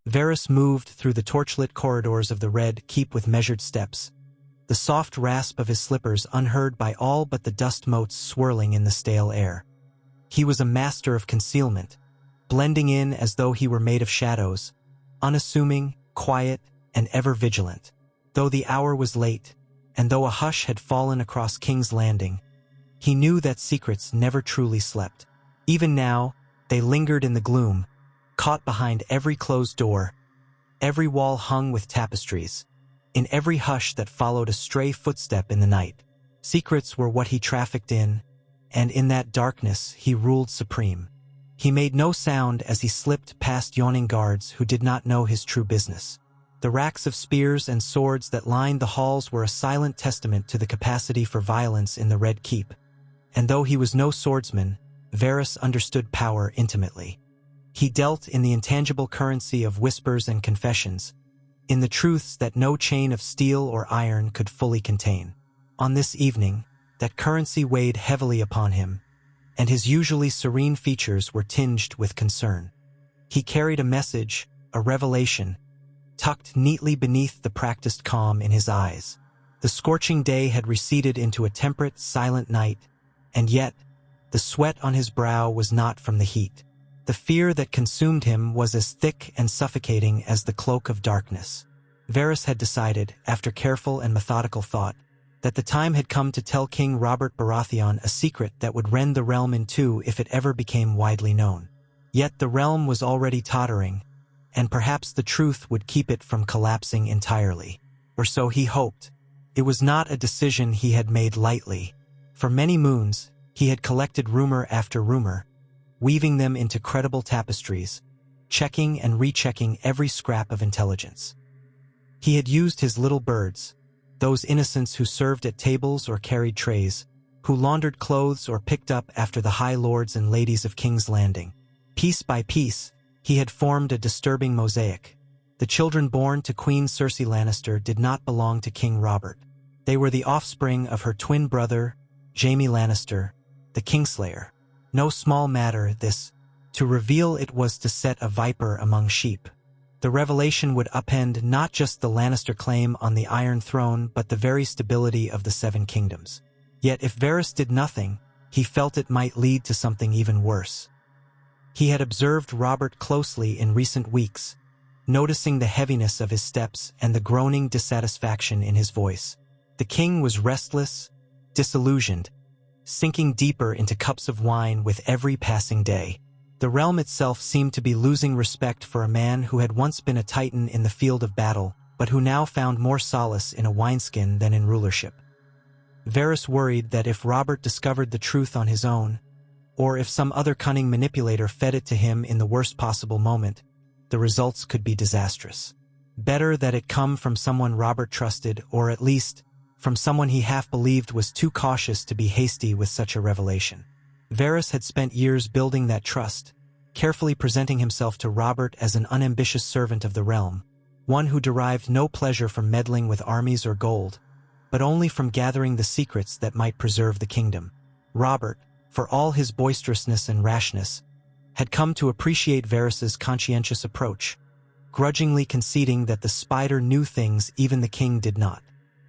Varys moved through the torchlit corridors of the Red Keep with measured steps, the soft rasp of his slippers unheard by all but the dust motes swirling in the stale air. He was a master of concealment, blending in as though he were made of shadows, unassuming, quiet, and ever vigilant. Though the hour was late, and though a hush had fallen across King's Landing, he knew that secrets never truly slept. Even now, they lingered in the gloom, caught behind every closed door, every wall hung with tapestries, in every hush that followed a stray footstep in the night. Secrets were what he trafficked in, and in that darkness he ruled supreme. He made no sound as he slipped past yawning guards who did not know his true business. The racks of spears and swords that lined the halls were a silent testament to the capacity for violence in the Red Keep. And though he was no swordsman, Varys understood power intimately. He dealt in the intangible currency of whispers and confessions, in the truths that no chain of steel or iron could fully contain. On this evening, that currency weighed heavily upon him, and his usually serene features were tinged with concern. He carried a message, a revelation, tucked neatly beneath the practiced calm in his eyes. The scorching day had receded into a temperate, silent night, and yet, the sweat on his brow was not from the heat. The fear that consumed him was as thick and suffocating as the cloak of darkness. Varys had decided, after careful and methodical thought, that the time had come to tell King Robert Baratheon a secret that would rend the realm in two if it ever became widely known. Yet the realm was already tottering, and perhaps the truth would keep it from collapsing entirely. Or so he hoped. It was not a decision he had made lightly. For many moons, he had collected rumor after rumor, weaving them into credible tapestries, checking and rechecking every scrap of intelligence. He had used his little birds, those innocents who served at tables or carried trays, who laundered clothes or picked up after the high lords and ladies of King's Landing. Piece by piece, he had formed a disturbing mosaic. The children born to Queen Cersei Lannister did not belong to King Robert. They were the offspring of her twin brother, Jaime Lannister, the Kingslayer. No small matter, this. To reveal it was to set a viper among sheep. The revelation would upend not just the Lannister claim on the Iron Throne but the very stability of the Seven Kingdoms. Yet if Varys did nothing, he felt it might lead to something even worse. He had observed Robert closely in recent weeks, noticing the heaviness of his steps and the groaning dissatisfaction in his voice. The king was restless, disillusioned, sinking deeper into cups of wine with every passing day. The realm itself seemed to be losing respect for a man who had once been a titan in the field of battle, but who now found more solace in a wineskin than in rulership. Varys worried that if Robert discovered the truth on his own, or if some other cunning manipulator fed it to him in the worst possible moment, the results could be disastrous. Better that it come from someone Robert trusted, or at least, from someone he half believed was too cautious to be hasty with such a revelation. Varys had spent years building that trust, carefully presenting himself to Robert as an unambitious servant of the realm, one who derived no pleasure from meddling with armies or gold, but only from gathering the secrets that might preserve the kingdom. Robert, for all his boisterousness and rashness, had come to appreciate Varys's conscientious approach, grudgingly conceding that the spider knew things even the king did not.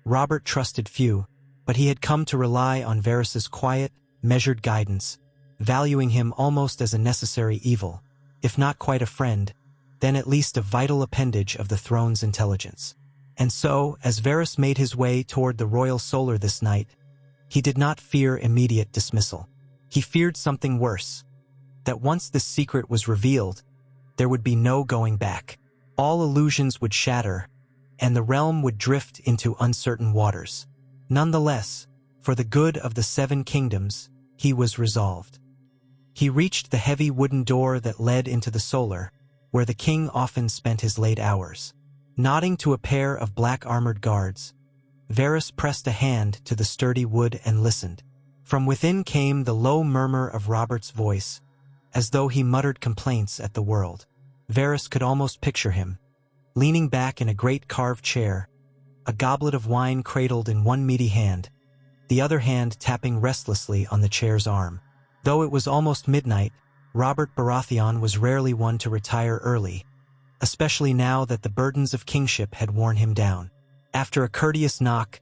Robert trusted few, but he had come to rely on Varys's quiet, measured guidance, valuing him almost as a necessary evil, if not quite a friend, then at least a vital appendage of the throne's intelligence. And so, as Varys made his way toward the royal solar this night, he did not fear immediate dismissal. He feared something worse, that once this secret was revealed, there would be no going back. All illusions would shatter, and the realm would drift into uncertain waters. Nonetheless, for the good of the Seven Kingdoms, he was resolved. He reached the heavy wooden door that led into the solar, where the king often spent his late hours. Nodding to a pair of black-armored guards, Varys pressed a hand to the sturdy wood and listened. From within came the low murmur of Robert's voice, as though he muttered complaints at the world. Varys could almost picture him, leaning back in a great carved chair, a goblet of wine cradled in one meaty hand, the other hand tapping restlessly on the chair's arm. Though it was almost midnight, Robert Baratheon was rarely one to retire early, especially now that the burdens of kingship had worn him down. After a courteous knock,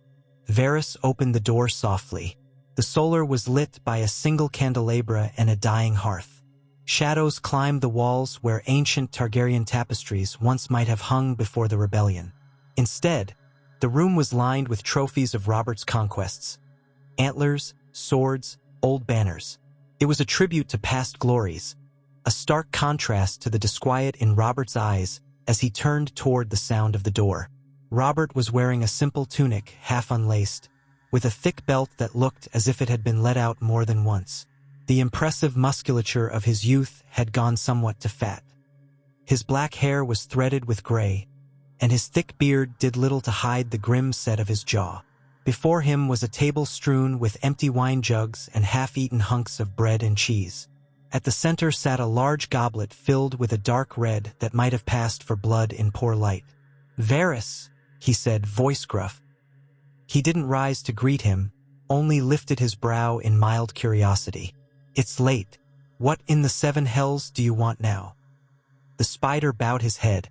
Varys opened the door softly. The solar was lit by a single candelabra and a dying hearth. Shadows climbed the walls where ancient Targaryen tapestries once might have hung before the rebellion. Instead, the room was lined with trophies of Robert's conquests: antlers, swords, old banners. It was a tribute to past glories, a stark contrast to the disquiet in Robert's eyes as he turned toward the sound of the door. Robert was wearing a simple tunic, half unlaced, with a thick belt that looked as if it had been let out more than once. The impressive musculature of his youth had gone somewhat to fat. His black hair was threaded with gray, and his thick beard did little to hide the grim set of his jaw. Before him was a table strewn with empty wine jugs and half-eaten hunks of bread and cheese. At the center sat a large goblet filled with a dark red that might have passed for blood in poor light. "Varys," he said, voice gruff. He didn't rise to greet him, only lifted his brow in mild curiosity. "It's late. What in the seven hells do you want now?" The spider bowed his head,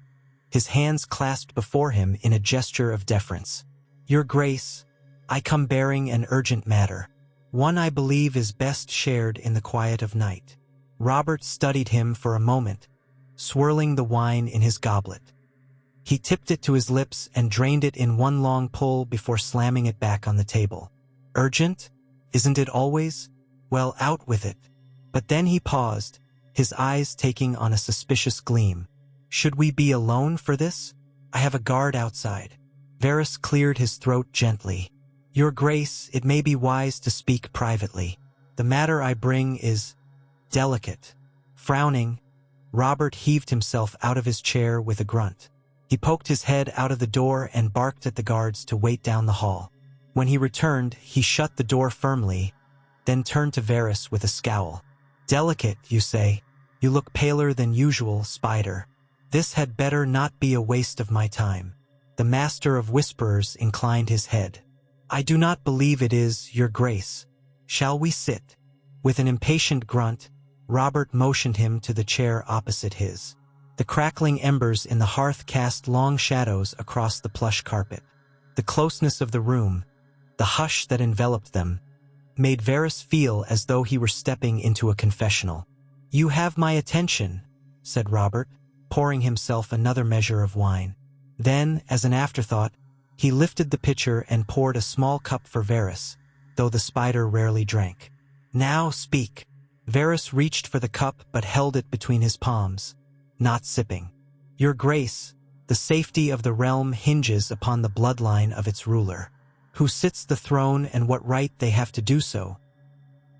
his hands clasped before him in a gesture of deference. "Your Grace, I come bearing an urgent matter, one I believe is best shared in the quiet of night." Robert studied him for a moment, swirling the wine in his goblet. He tipped it to his lips and drained it in one long pull before slamming it back on the table. "Urgent? Isn't it always? Well, out with it." But then he paused, his eyes taking on a suspicious gleam. "Should we be alone for this? I have a guard outside." Varys cleared his throat gently. "Your Grace, it may be wise to speak privately. The matter I bring is delicate." Frowning, Robert heaved himself out of his chair with a grunt. He poked his head out of the door and barked at the guards to wait down the hall. When he returned, he shut the door firmly, then turned to Varys with a scowl. "Delicate, you say? You look paler than usual, Spider. This had better not be a waste of my time." The Master of Whisperers inclined his head. "I do not believe it is, Your Grace. Shall we sit?" With an impatient grunt, Robert motioned him to the chair opposite his. The crackling embers in the hearth cast long shadows across the plush carpet. The closeness of the room, the hush that enveloped them, made Varys feel as though he were stepping into a confessional. "You have my attention," said Robert, pouring himself another measure of wine. Then, as an afterthought, he lifted the pitcher and poured a small cup for Varys, though the spider rarely drank. "Now speak." Varys reached for the cup but held it between his palms, not sipping. "Your Grace, the safety of the realm hinges upon the bloodline of its ruler. Who sits the throne and what right they have to do so.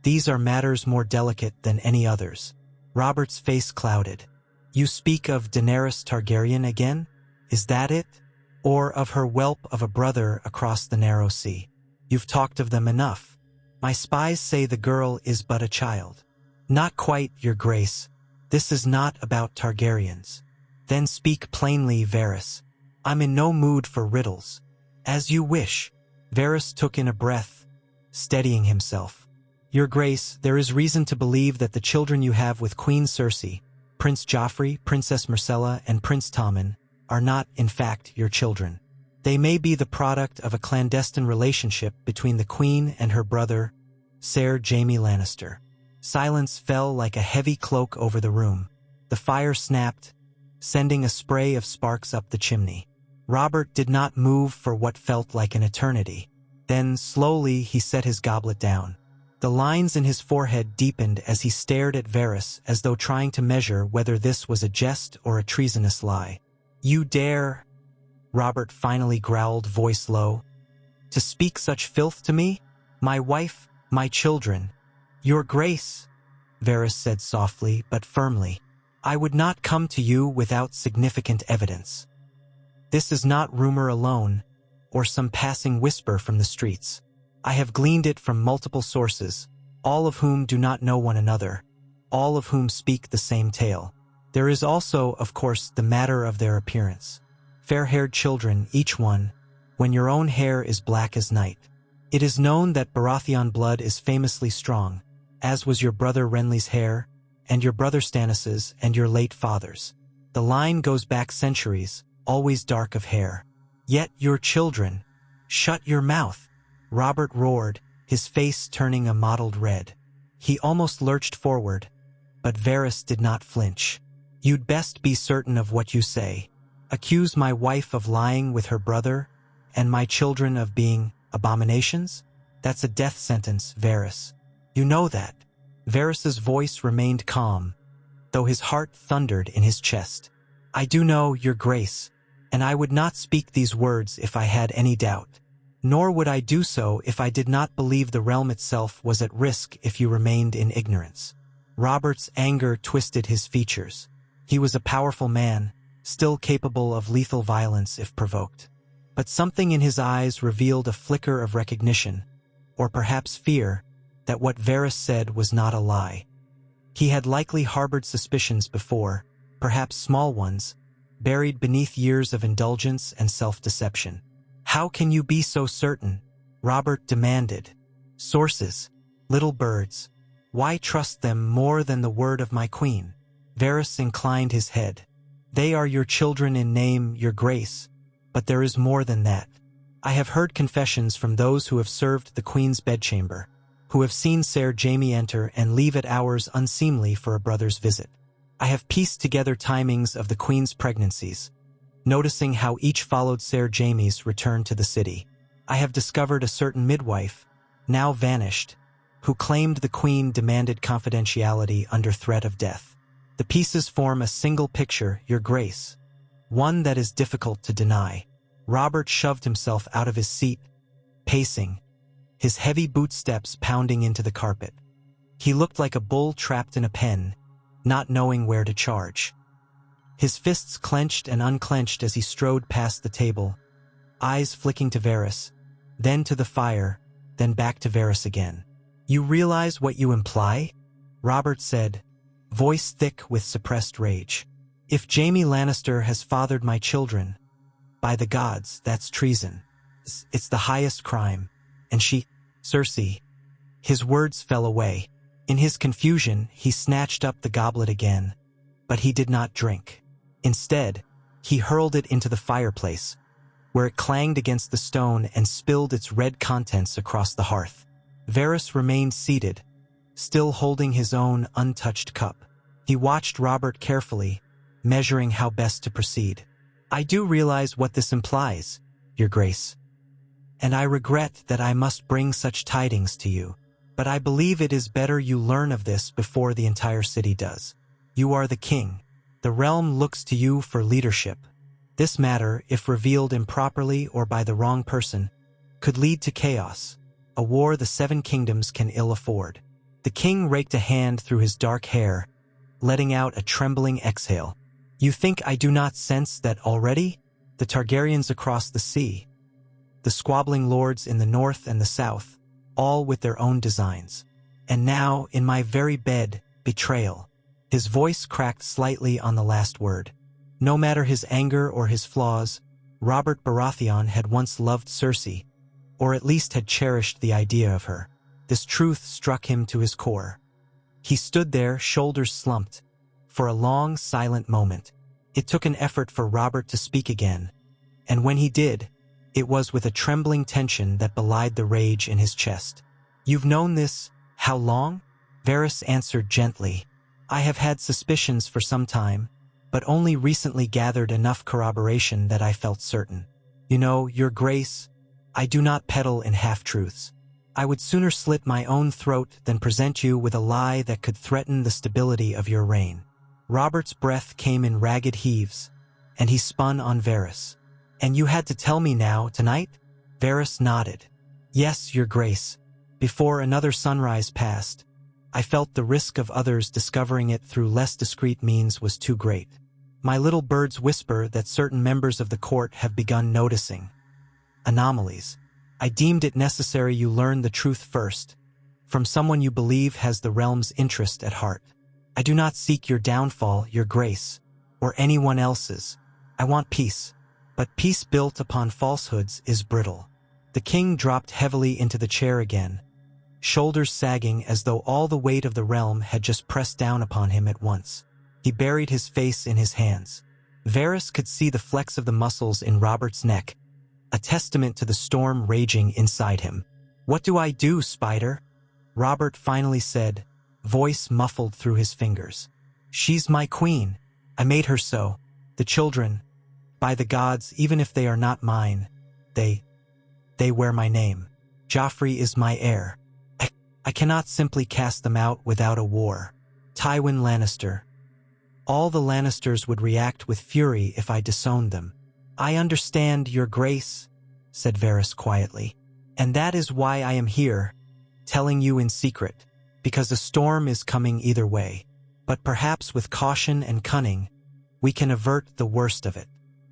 These are matters more delicate than any others." Robert's face clouded. "You speak of Daenerys Targaryen again? Is that it? Or of her whelp of a brother across the narrow sea? You've talked of them enough. My spies say the girl is but a child." "Not quite, Your Grace. This is not about Targaryens." "Then speak plainly, Varys. I'm in no mood for riddles." "As you wish." Varys took in a breath, steadying himself. "Your Grace, there is reason to believe that the children you have with Queen Cersei, Prince Joffrey, Princess Myrcella, and Prince Tommen, are not, in fact, your children. They may be the product of a clandestine relationship between the Queen and her brother, Ser Jaime Lannister." Silence fell like a heavy cloak over the room. The fire snapped, sending a spray of sparks up the chimney. Robert did not move for what felt like an eternity. Then, slowly, he set his goblet down. The lines in his forehead deepened as he stared at Varys as though trying to measure whether this was a jest or a treasonous lie. "You dare," Robert finally growled, voice low, "to speak such filth to me? My wife, my children." "Your Grace," Varys said softly but firmly, "I would not come to you without significant evidence. This is not rumor alone, or some passing whisper from the streets. I have gleaned it from multiple sources, all of whom do not know one another, all of whom speak the same tale. There is also, of course, the matter of their appearance. Fair-haired children, each one, when your own hair is black as night. It is known that Baratheon blood is famously strong, as was your brother Renly's hair, and your brother Stannis's, and your late father's. The line goes back centuries, always dark of hair. Yet your children, shut your mouth, Robert roared, his face turning a mottled red. He almost lurched forward, but Varys did not flinch. You'd best be certain of what you say. Accuse my wife of lying with her brother, and my children of being abominations? That's a death sentence, Varys. You know that. Varys's voice remained calm, though his heart thundered in his chest. I do know, your grace, and I would not speak these words if I had any doubt. Nor would I do so if I did not believe the realm itself was at risk if you remained in ignorance. Robert's anger twisted his features. He was a powerful man, still capable of lethal violence if provoked. But something in his eyes revealed a flicker of recognition, or perhaps fear, that what Varys said was not a lie. He had likely harbored suspicions before, perhaps small ones, buried beneath years of indulgence and self-deception. How can you be so certain? Robert demanded. Sources, little birds. Why trust them more than the word of my queen? Varys inclined his head. They are your children in name, your grace, but there is more than that. I have heard confessions from those who have served the queen's bedchamber, who have seen Ser Jaime enter and leave at hours unseemly for a brother's visit. I have pieced together timings of the queen's pregnancies, noticing how each followed Ser Jaime's return to the city. I have discovered a certain midwife, now vanished, who claimed the queen demanded confidentiality under threat of death. The pieces form a single picture, your grace, one that is difficult to deny. Robert shoved himself out of his seat, pacing, his heavy bootsteps pounding into the carpet. He looked like a bull trapped in a pen, not knowing where to charge. His fists clenched and unclenched as he strode past the table, eyes flicking to Varys, then to the fire, then back to Varys again. You realize what you imply? Robert said, voice thick with suppressed rage. If Jaime Lannister has fathered my children, by the gods, that's treason. It's the highest crime. And she, Cersei. His words fell away. In his confusion, he snatched up the goblet again, but he did not drink. Instead, he hurled it into the fireplace, where it clanged against the stone and spilled its red contents across the hearth. Varys remained seated, still holding his own untouched cup. He watched Robert carefully, measuring how best to proceed. I do realize what this implies, your grace, and I regret that I must bring such tidings to you, but I believe it is better you learn of this before the entire city does. You are the king. The realm looks to you for leadership. This matter, if revealed improperly or by the wrong person, could lead to chaos, a war the Seven Kingdoms can ill afford. The king raked a hand through his dark hair, letting out a trembling exhale. You think I do not sense that already? The Targaryens across the sea, the squabbling lords in the north and the south, all with their own designs. And now, in my very bed, betrayal. His voice cracked slightly on the last word. No matter his anger or his flaws, Robert Baratheon had once loved Cersei, or at least had cherished the idea of her. This truth struck him to his core. He stood there, shoulders slumped, for a long, silent moment. It took an effort for Robert to speak again, and when he did, it was with a trembling tension that belied the rage in his chest. You've known this, how long? Varys answered gently. I have had suspicions for some time, but only recently gathered enough corroboration that I felt certain. You know, your grace, I do not peddle in half-truths. I would sooner slit my own throat than present you with a lie that could threaten the stability of your reign. Robert's breath came in ragged heaves, and he spun on Varys. And you had to tell me now, tonight? Varys nodded. Yes, your grace. Before another sunrise passed, I felt the risk of others discovering it through less discreet means was too great. My little birds whisper that certain members of the court have begun noticing anomalies. I deemed it necessary you learn the truth first, from someone you believe has the realm's interest at heart. I do not seek your downfall, your grace, or anyone else's. I want peace. But peace built upon falsehoods is brittle. The king dropped heavily into the chair again, shoulders sagging as though all the weight of the realm had just pressed down upon him at once. He buried his face in his hands. Varys could see the flex of the muscles in Robert's neck, a testament to the storm raging inside him. "What do I do, Spider?" Robert finally said, voice muffled through his fingers. "She's my queen. I made her so. The children, by the gods, even if they are not mine, they wear my name. Joffrey is my heir. I cannot simply cast them out without a war. Tywin Lannister. All the Lannisters would react with fury if I disowned them." "I understand, Your Grace," said Varys quietly. "And that is why I am here, telling you in secret, because a storm is coming either way. But perhaps with caution and cunning, we can avert the worst of it."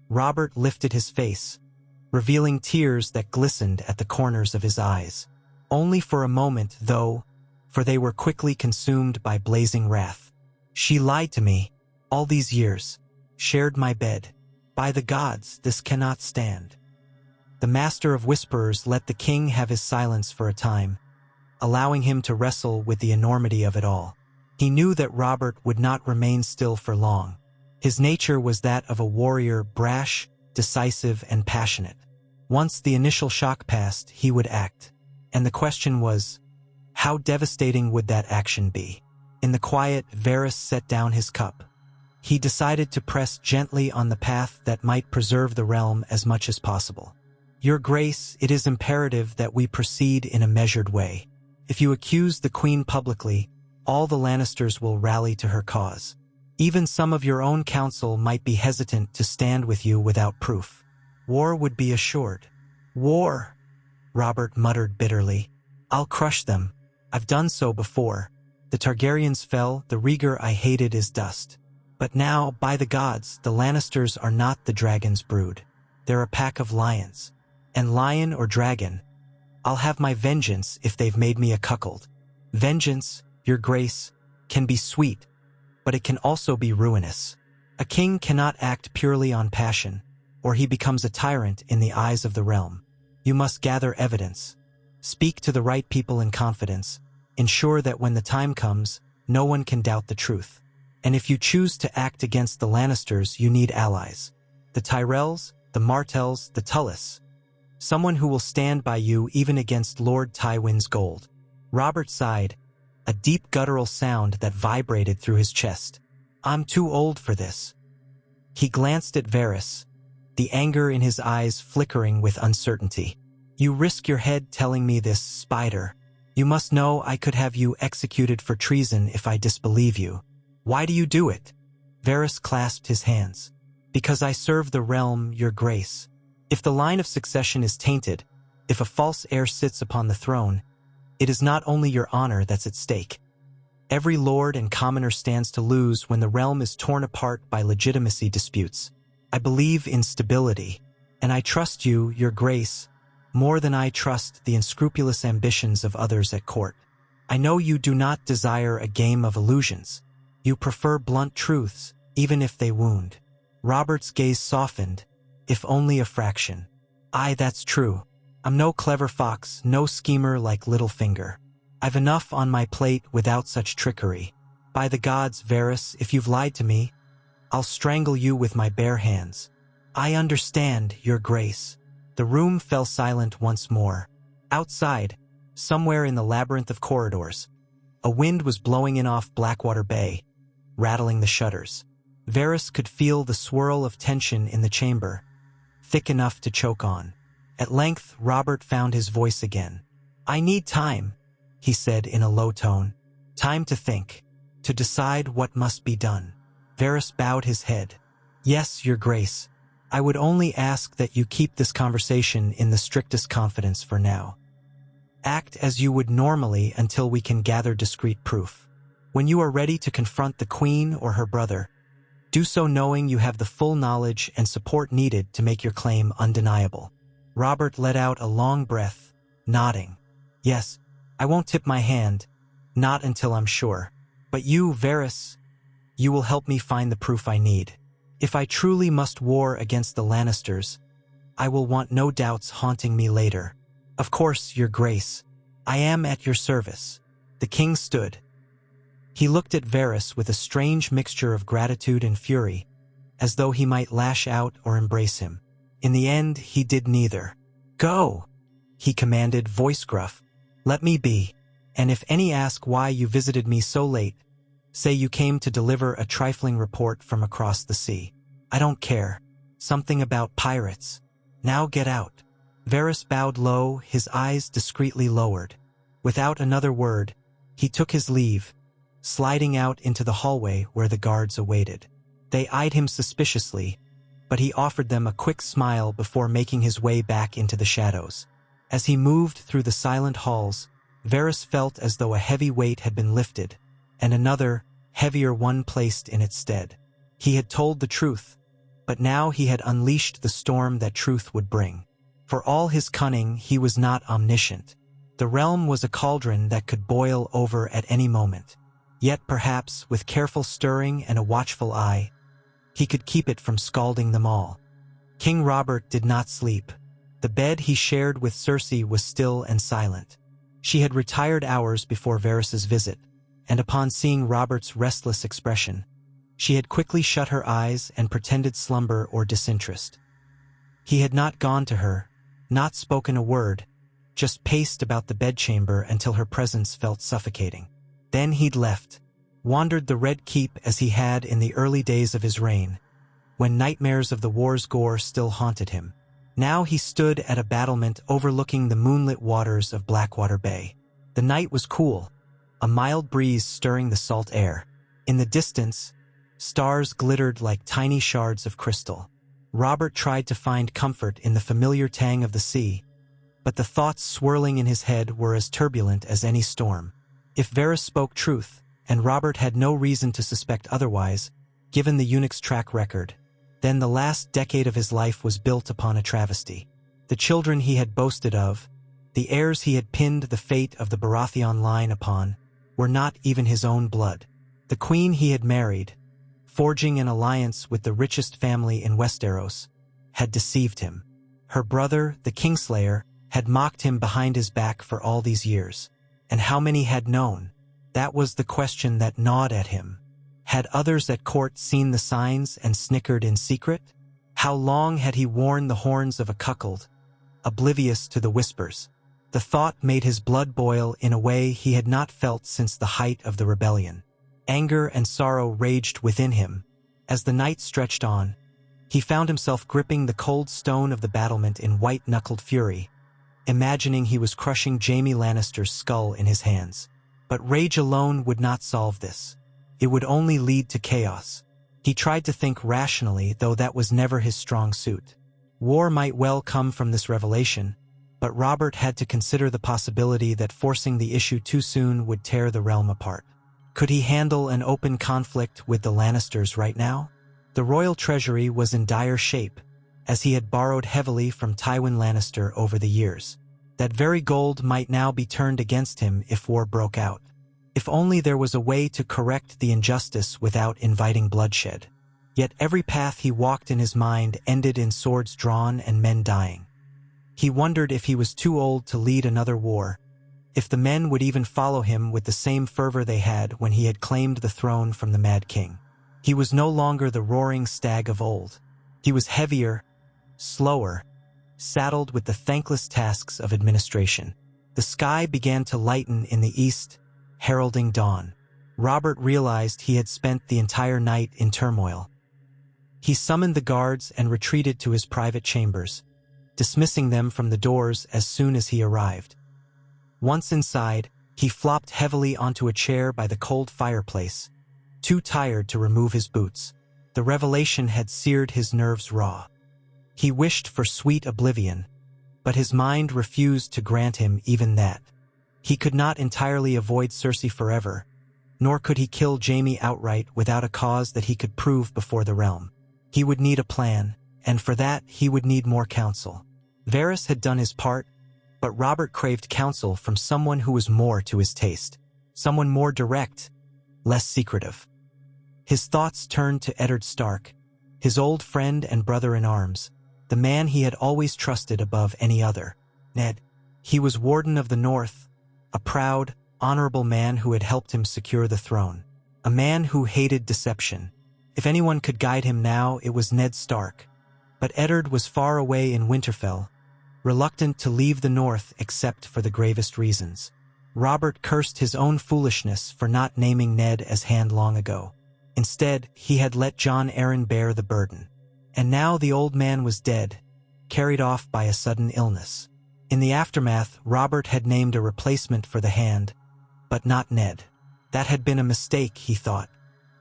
Robert lifted his face, revealing tears that glistened at the corners of his eyes. Only for a moment, though, for they were quickly consumed by blazing wrath. "She lied to me, all these years, shared my bed. By the gods, this cannot stand." The Master of Whisperers let the king have his silence for a time, allowing him to wrestle with the enormity of it all. He knew that Robert would not remain still for long. His nature was that of a warrior, brash, decisive, and passionate. Once the initial shock passed, he would act. And the question was, how devastating would that action be? In the quiet, Varys set down his cup. He decided to press gently on the path that might preserve the realm as much as possible. "Your Grace, it is imperative that we proceed in a measured way. If you accuse the Queen publicly, all the Lannisters will rally to her cause. Even some of your own council might be hesitant to stand with you without proof. War would be assured." "War," Robert muttered bitterly. "I'll crush them. I've done so before. The Targaryens fell, the Rhaegar I hated is dust. But now, by the gods, the Lannisters are not the dragon's brood. They're a pack of lions. And lion or dragon, I'll have my vengeance if they've made me a cuckold. Vengeance, Your Grace, can be sweet, but it can also be ruinous. A king cannot act purely on passion, or he becomes a tyrant in the eyes of the realm. You must gather evidence. Speak to the right people in confidence. Ensure that when the time comes, no one can doubt the truth. And if you choose to act against the Lannisters, you need allies. The Tyrells, the Martells, the Tullys. Someone who will stand by you even against Lord Tywin's gold." Robert sighed, a deep guttural sound that vibrated through his chest. "I'm too old for this." He glanced at Varys, the anger in his eyes flickering with uncertainty. "You risk your head telling me this, Spider. You must know I could have you executed for treason if I disbelieve you. Why do you do it?" Varys clasped his hands. "Because I serve the realm, Your Grace. If the line of succession is tainted, if a false heir sits upon the throne, it is not only your honor that's at stake. Every lord and commoner stands to lose when the realm is torn apart by legitimacy disputes. I believe in stability, and I trust you, Your Grace, more than I trust the unscrupulous ambitions of others at court. I know you do not desire a game of illusions. You prefer blunt truths, even if they wound." Robert's gaze softened, if only a fraction. "Aye, that's true. I'm no clever fox, no schemer like Littlefinger. I've enough on my plate without such trickery. By the gods, Varys, if you've lied to me, I'll strangle you with my bare hands." "I understand, Your Grace." The room fell silent once more. Outside, somewhere in the labyrinth of corridors, a wind was blowing in off Blackwater Bay, rattling the shutters. Varys could feel the swirl of tension in the chamber, thick enough to choke on. At length, Robert found his voice again. "I need time," he said in a low tone. "Time to think, to decide what must be done." Varys bowed his head. "Yes, Your Grace. I would only ask that you keep this conversation in the strictest confidence for now. Act as you would normally until we can gather discrete proof. When you are ready to confront the Queen or her brother, do so knowing you have the full knowledge and support needed to make your claim undeniable." Robert let out a long breath, nodding. "Yes, I won't tip my hand, not until I'm sure. But you, Varys, you will help me find the proof I need. If I truly must war against the Lannisters, I will want no doubts haunting me later. Of course, Your Grace, I am at your service." The king stood. He looked at Varys with a strange mixture of gratitude and fury, as though he might lash out or embrace him. In the end, he did neither. "Go!" he commanded, voice gruff. "Let me be. And if any ask why you visited me so late, say you came to deliver a trifling report from across the sea. I don't care. Something about pirates. Now get out." Varys bowed low, his eyes discreetly lowered. Without another word, he took his leave, sliding out into the hallway where the guards awaited. They eyed him suspiciously, but he offered them a quick smile before making his way back into the shadows. As he moved through the silent halls, Varys felt as though a heavy weight had been lifted, and another, heavier one placed in its stead. He had told the truth, but now he had unleashed the storm that truth would bring. For all his cunning, he was not omniscient. The realm was a cauldron that could boil over at any moment. Yet perhaps, with careful stirring and a watchful eye, he could keep it from scalding them all. King Robert did not sleep. The bed he shared with Cersei was still and silent. She had retired hours before Varys's visit, and upon seeing Robert's restless expression, she had quickly shut her eyes and pretended slumber or disinterest. He had not gone to her, not spoken a word, just paced about the bedchamber until her presence felt suffocating. Then he'd left, wandered the Red Keep as he had in the early days of his reign, when nightmares of the war's gore still haunted him. Now he stood at a battlement overlooking the moonlit waters of Blackwater Bay. The night was cool, a mild breeze stirring the salt air. In the distance, stars glittered like tiny shards of crystal. Robert tried to find comfort in the familiar tang of the sea, but the thoughts swirling in his head were as turbulent as any storm. If Varys spoke truth, and Robert had no reason to suspect otherwise, given the eunuch's track record, then the last decade of his life was built upon a travesty. The children he had boasted of, the heirs he had pinned the fate of the Baratheon line upon, were not even his own blood. The queen he had married, forging an alliance with the richest family in Westeros, had deceived him. Her brother, the Kingslayer, had mocked him behind his back for all these years. And how many had known? That was the question that gnawed at him. Had others at court seen the signs and snickered in secret? How long had he worn the horns of a cuckold, oblivious to the whispers? The thought made his blood boil in a way he had not felt since the height of the rebellion. Anger and sorrow raged within him. As the night stretched on, he found himself gripping the cold stone of the battlement in white-knuckled fury, imagining he was crushing Jaime Lannister's skull in his hands. But rage alone would not solve this. It would only lead to chaos. He tried to think rationally, though that was never his strong suit. War might well come from this revelation, but Robert had to consider the possibility that forcing the issue too soon would tear the realm apart. Could he handle an open conflict with the Lannisters right now? The royal treasury was in dire shape, as he had borrowed heavily from Tywin Lannister over the years. That very gold might now be turned against him if war broke out. If only there was a way to correct the injustice without inviting bloodshed. Yet every path he walked in his mind ended in swords drawn and men dying. He wondered if he was too old to lead another war, if the men would even follow him with the same fervor they had when he had claimed the throne from the Mad King. He was no longer the roaring stag of old. He was heavier, slower, saddled with the thankless tasks of administration. The sky began to lighten in the east, heralding dawn. Robert realized he had spent the entire night in turmoil. He summoned the guards and retreated to his private chambers, dismissing them from the doors as soon as he arrived. Once inside, he flopped heavily onto a chair by the cold fireplace, too tired to remove his boots. The revelation had seared his nerves raw. He wished for sweet oblivion, but his mind refused to grant him even that. He could not entirely avoid Cersei forever, nor could he kill Jaime outright without a cause that he could prove before the realm. He would need a plan, and for that he would need more counsel. Varys had done his part, but Robert craved counsel from someone who was more to his taste, someone more direct, less secretive. His thoughts turned to Eddard Stark, his old friend and brother-in-arms, the man he had always trusted above any other. Ned. He was Warden of the North, a proud, honorable man who had helped him secure the throne, a man who hated deception, If anyone could guide him now, it was Ned Stark. But Eddard was far away in Winterfell, reluctant to leave the north except for the gravest reasons. Robert cursed his own foolishness for not naming Ned as Hand long ago. Instead, he had let Jon Arryn bear the burden. And now the old man was dead, carried off by a sudden illness. In the aftermath, Robert had named a replacement for the Hand, but not Ned. That had been a mistake, he thought.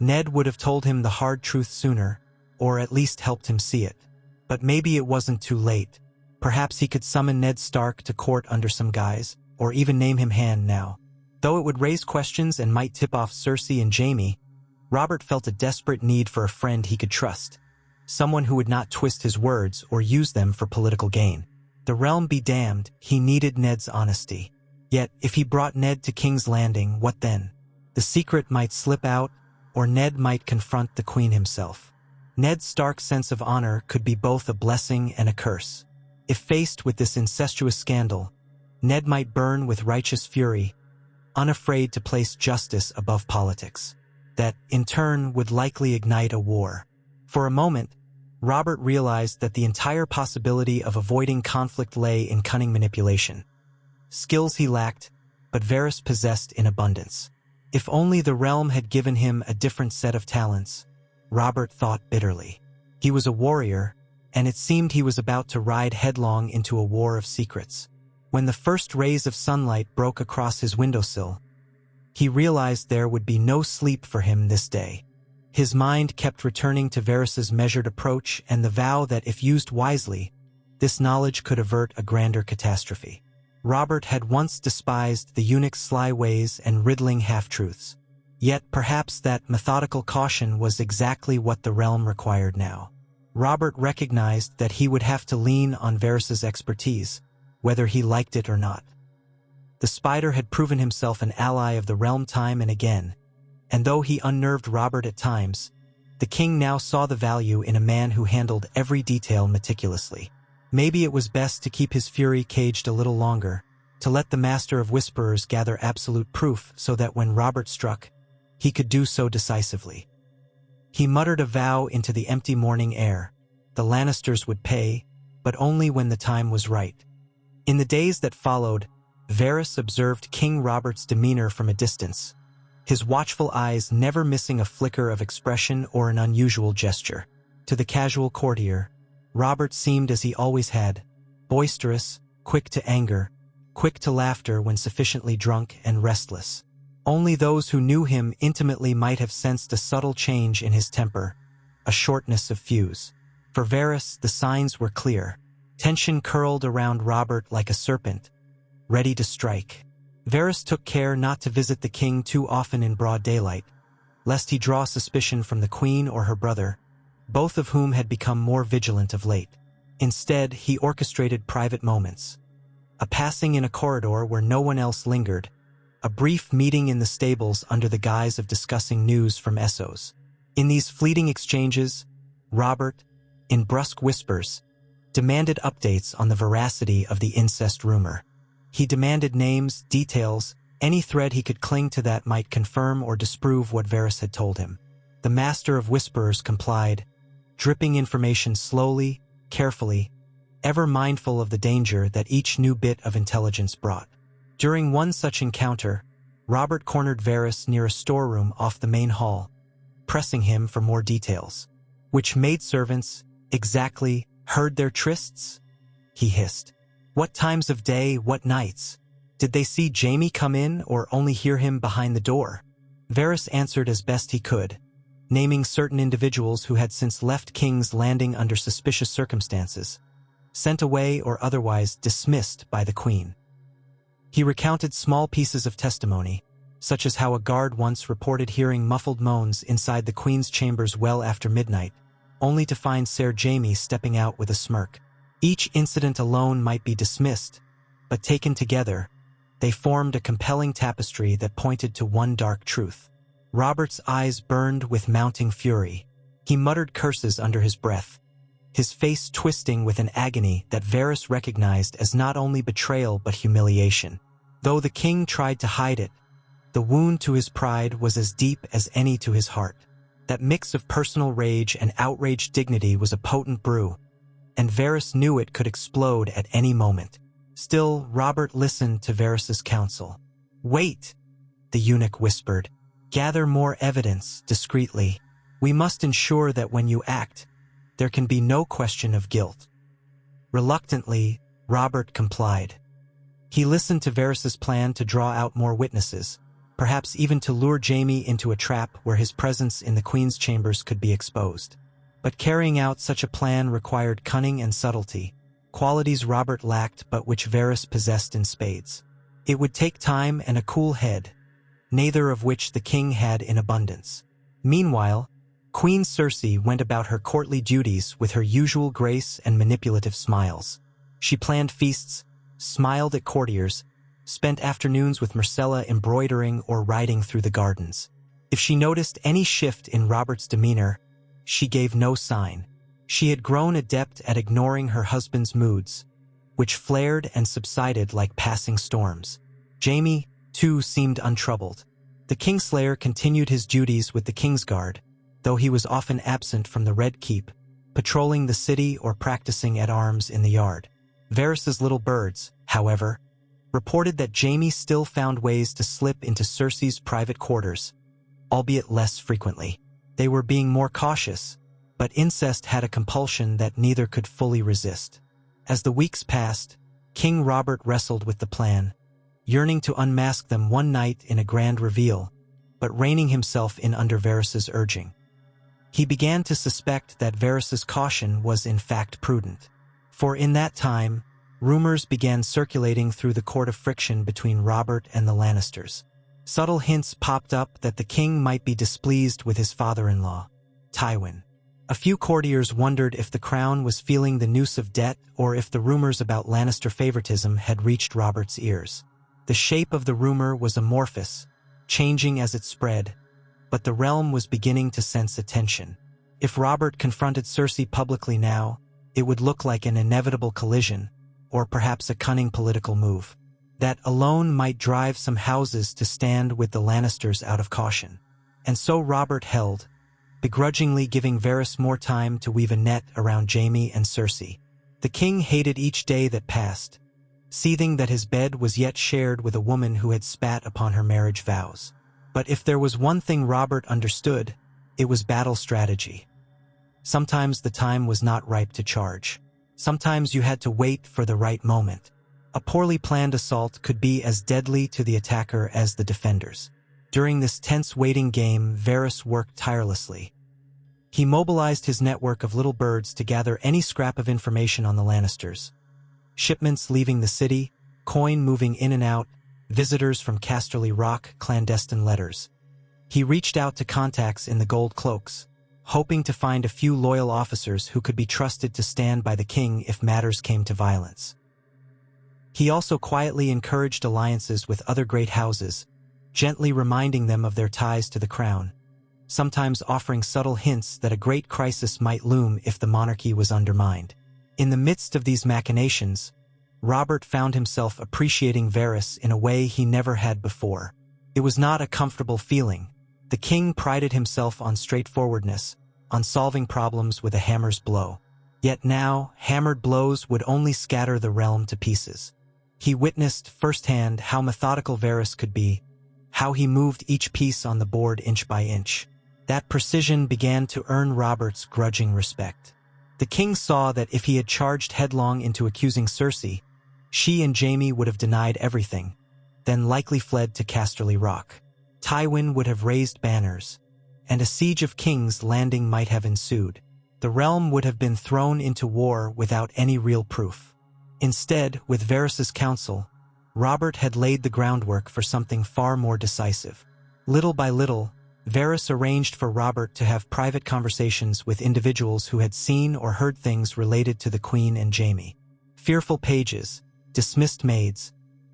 Ned would have told him the hard truth sooner, or at least helped him see it. But maybe it wasn't too late. Perhaps he could summon Ned Stark to court under some guise, or even name him Hand now. Though it would raise questions and might tip off Cersei and Jaime, Robert felt a desperate need for a friend he could trust. Someone who would not twist his words or use them for political gain. The realm be damned, he needed Ned's honesty. Yet, if he brought Ned to King's Landing, what then? The secret might slip out, or Ned might confront the Queen himself. Ned Stark's sense of honor could be both a blessing and a curse. If faced with this incestuous scandal, Ned might burn with righteous fury, unafraid to place justice above politics. That, in turn, would likely ignite a war. For a moment, Robert realized that the entire possibility of avoiding conflict lay in cunning manipulation. Skills he lacked, but Varys possessed in abundance. If only the realm had given him a different set of talents, Robert thought bitterly. He was a warrior, and it seemed he was about to ride headlong into a war of secrets. When the first rays of sunlight broke across his windowsill, he realized there would be no sleep for him this day. His mind kept returning to Varys's measured approach and the vow that if used wisely, this knowledge could avert a grander catastrophe. Robert had once despised the eunuch's sly ways and riddling half-truths. Yet perhaps that methodical caution was exactly what the realm required now. Robert recognized that he would have to lean on Varys's expertise, whether he liked it or not. The Spider had proven himself an ally of the realm time and again, and though he unnerved Robert at times, the king now saw the value in a man who handled every detail meticulously. Maybe it was best to keep his fury caged a little longer, to let the Master of Whisperers gather absolute proof so that when Robert struck, he could do so decisively. He muttered a vow into the empty morning air. The Lannisters would pay, but only when the time was right. In the days that followed, Varys observed King Robert's demeanor from a distance, his watchful eyes never missing a flicker of expression or an unusual gesture. To the casual courtier, Robert seemed as he always had, boisterous, quick to anger, quick to laughter when sufficiently drunk and restless. Only those who knew him intimately might have sensed a subtle change in his temper, a shortness of fuse. For Varys, the signs were clear. Tension curled around Robert like a serpent, ready to strike. Varys took care not to visit the king too often in broad daylight, lest he draw suspicion from the queen or her brother, both of whom had become more vigilant of late. Instead, he orchestrated private moments. A passing in a corridor where no one else lingered, a brief meeting in the stables under the guise of discussing news from Essos. In these fleeting exchanges, Robert, in brusque whispers, demanded updates on the veracity of the incest rumor. He demanded names, details, any thread he could cling to that might confirm or disprove what Varys had told him. The Master of Whisperers complied, dripping information slowly, carefully, ever mindful of the danger that each new bit of intelligence brought. During one such encounter, Robert cornered Varys near a storeroom off the main hall, pressing him for more details. Which maidservants, exactly, heard their trysts? He hissed. What times of day, what nights? Did they see Jaime come in or only hear him behind the door? Varys answered as best he could, naming certain individuals who had since left King's Landing under suspicious circumstances, sent away or otherwise dismissed by the Queen. He recounted small pieces of testimony, such as how a guard once reported hearing muffled moans inside the Queen's chambers well after midnight, only to find Ser Jaime stepping out with a smirk. Each incident alone might be dismissed, but taken together, they formed a compelling tapestry that pointed to one dark truth. Robert's eyes burned with mounting fury. He muttered curses under his breath, his face twisting with an agony that Varys recognized as not only betrayal but humiliation. Though the king tried to hide it, the wound to his pride was as deep as any to his heart. That mix of personal rage and outraged dignity was a potent brew, and Varys knew it could explode at any moment. Still, Robert listened to Varys's counsel. "Wait," the eunuch whispered. "Gather more evidence, discreetly. We must ensure that when you act, there can be no question of guilt." Reluctantly, Robert complied. He listened to Varys's plan to draw out more witnesses, perhaps even to lure Jaime into a trap where his presence in the Queen's chambers could be exposed. But carrying out such a plan required cunning and subtlety, qualities Robert lacked but which Varys possessed in spades. It would take time and a cool head, neither of which the king had in abundance. Meanwhile, Queen Cersei went about her courtly duties with her usual grace and manipulative smiles. She planned feasts, smiled at courtiers, spent afternoons with Myrcella embroidering or riding through the gardens. If she noticed any shift in Robert's demeanor, she gave no sign. She had grown adept at ignoring her husband's moods, which flared and subsided like passing storms. Jaime, too, seemed untroubled. The Kingslayer continued his duties with the Kingsguard, though he was often absent from the Red Keep, patrolling the city or practicing at arms in the yard. Varys's little birds, however, reported that Jaime still found ways to slip into Cersei's private quarters, albeit less frequently. They were being more cautious, but incest had a compulsion that neither could fully resist. As the weeks passed, King Robert wrestled with the plan, yearning to unmask them one night in a grand reveal, but reining himself in under Varys's urging. He began to suspect that Varys's caution was in fact prudent. For in that time, rumors began circulating through the court of friction between Robert and the Lannisters. Subtle hints popped up that the king might be displeased with his father-in-law, Tywin. A few courtiers wondered if the crown was feeling the noose of debt or if the rumors about Lannister favoritism had reached Robert's ears. The shape of the rumor was amorphous, changing as it spread, but the realm was beginning to sense a tension. If Robert confronted Cersei publicly now, it would look like an inevitable collision, or perhaps a cunning political move. That alone might drive some houses to stand with the Lannisters out of caution. And so Robert held, begrudgingly giving Varys more time to weave a net around Jaime and Cersei. The king hated each day that passed, seething that his bed was yet shared with a woman who had spat upon her marriage vows. But if there was one thing Robert understood, it was battle strategy. Sometimes the time was not ripe to charge. Sometimes you had to wait for the right moment. A poorly planned assault could be as deadly to the attacker as the defenders. During this tense waiting game, Varys worked tirelessly. He mobilized his network of little birds to gather any scrap of information on the Lannisters. Shipments leaving the city, coin moving in and out, visitors from Casterly Rock, clandestine letters. He reached out to contacts in the Gold Cloaks, hoping to find a few loyal officers who could be trusted to stand by the king if matters came to violence. He also quietly encouraged alliances with other great houses, gently reminding them of their ties to the crown, sometimes offering subtle hints that a great crisis might loom if the monarchy was undermined. In the midst of these machinations, Robert found himself appreciating Varys in a way he never had before. It was not a comfortable feeling. The king prided himself on straightforwardness, on solving problems with a hammer's blow. Yet now, hammered blows would only scatter the realm to pieces. He witnessed firsthand how methodical Varys could be, how he moved each piece on the board inch by inch. That precision began to earn Robert's grudging respect. The king saw that if he had charged headlong into accusing Cersei, she and Jaime would have denied everything, then likely fled to Casterly Rock. Tywin would have raised banners, and a siege of King's Landing might have ensued. The realm would have been thrown into war without any real proof. Instead, with Varys's counsel, Robert had laid the groundwork for something far more decisive. Little by little, Varys arranged for Robert to have private conversations with individuals who had seen or heard things related to the Queen and Jaime. Fearful pages, dismissed maids,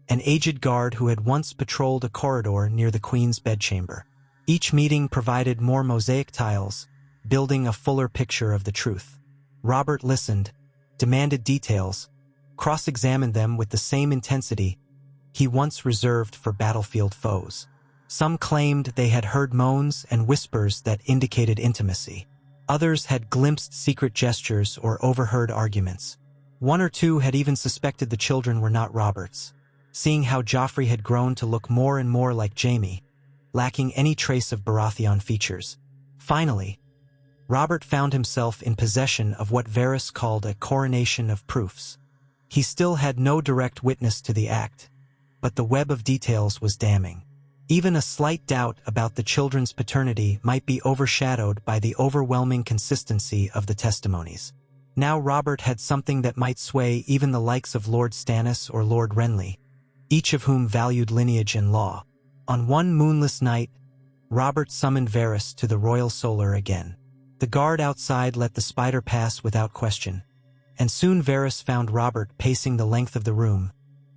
an aged guard who had once patrolled a corridor near the Queen's bedchamber. Each meeting provided more mosaic tiles, building a fuller picture of the truth. Robert listened, demanded details, cross-examined them with the same intensity he once reserved for battlefield foes. Some claimed they had heard moans and whispers that indicated intimacy. Others had glimpsed secret gestures or overheard arguments. One or two had even suspected the children were not Robert's, seeing how Joffrey had grown to look more and more like Jaime, lacking any trace of Baratheon features. Finally, Robert found himself in possession of what Varys called a coronation of proofs. He still had no direct witness to the act, but the web of details was damning. Even a slight doubt about the children's paternity might be overshadowed by the overwhelming consistency of the testimonies. Now Robert had something that might sway even the likes of Lord Stannis or Lord Renly, each of whom valued lineage and law. On one moonless night, Robert summoned Varys to the Royal Solar again. The guard outside let the spider pass without question, and soon Varys found Robert pacing the length of the room,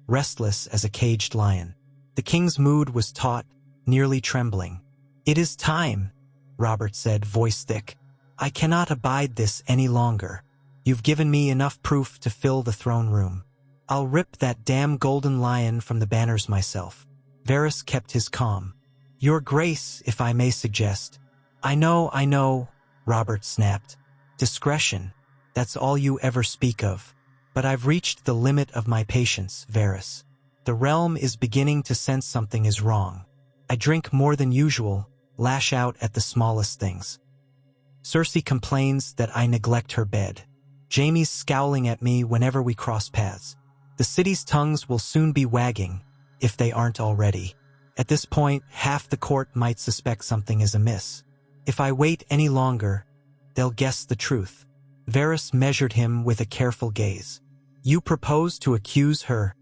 restless as a caged lion. The king's mood was taut, nearly trembling. "It is time," Robert said, voice thick. "I cannot abide this any longer. You've given me enough proof to fill the throne room. I'll rip that damn golden lion from the banners myself." Varys kept his calm. "Your Grace, if I may suggest." I know," Robert snapped. "Discretion, that's all you ever speak of. But I've reached the limit of my patience, Varys. The realm is beginning to sense something is wrong. I drink more than usual, lash out at the smallest things. Cersei complains that I neglect her bed. Jaime's scowling at me whenever we cross paths. The city's tongues will soon be wagging, if they aren't already. At this point, half the court might suspect something is amiss. If I wait any longer, they'll guess the truth." Varys measured him with a careful gaze. "You propose to accuse her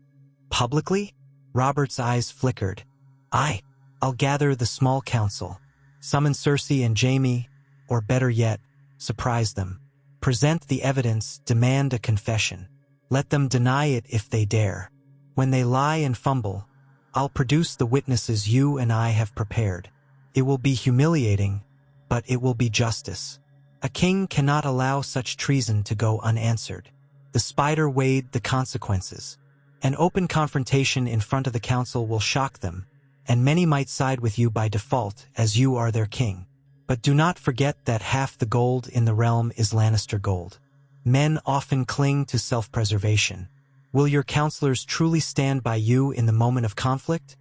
publicly?" Robert's eyes flickered. I'll gather the small council, summon Cersei and Jaime, or better yet, surprise them. Present the evidence, demand a confession. Let them deny it if they dare. When they lie and fumble, I'll produce the witnesses you and I have prepared. It will be humiliating, but it will be justice. A king cannot allow such treason to go unanswered. The spider weighed the consequences. An open confrontation in front of the council will shock them, and many might side with you by default as you are their king. But do not forget that half the gold in the realm is Lannister gold. Men often cling to self-preservation. Will your counselors truly stand by you in the moment of conflict?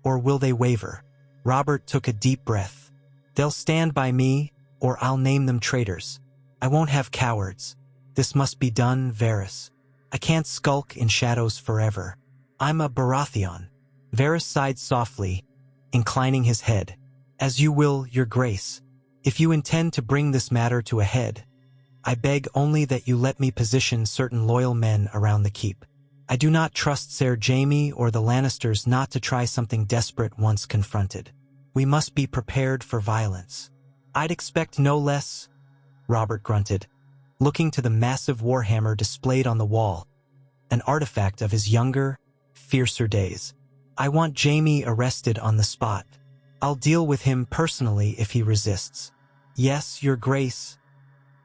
Or will they waver? Robert took a deep breath. "They'll stand by me, or I'll name them traitors. I won't have cowards. This must be done, Varys. I can't skulk in shadows forever. I'm a Baratheon." Varys sighed softly, inclining his head. "As you will, your grace. If you intend to bring this matter to a head, I beg only that you let me position certain loyal men around the keep. I do not trust Ser Jaime or the Lannisters not to try something desperate once confronted. We must be prepared for violence." "I'd expect no less," Robert grunted, looking to the massive warhammer displayed on the wall, an artifact of his younger, fiercer days. "I want Jaime arrested on the spot. I'll deal with him personally if he resists." "Yes, your grace,"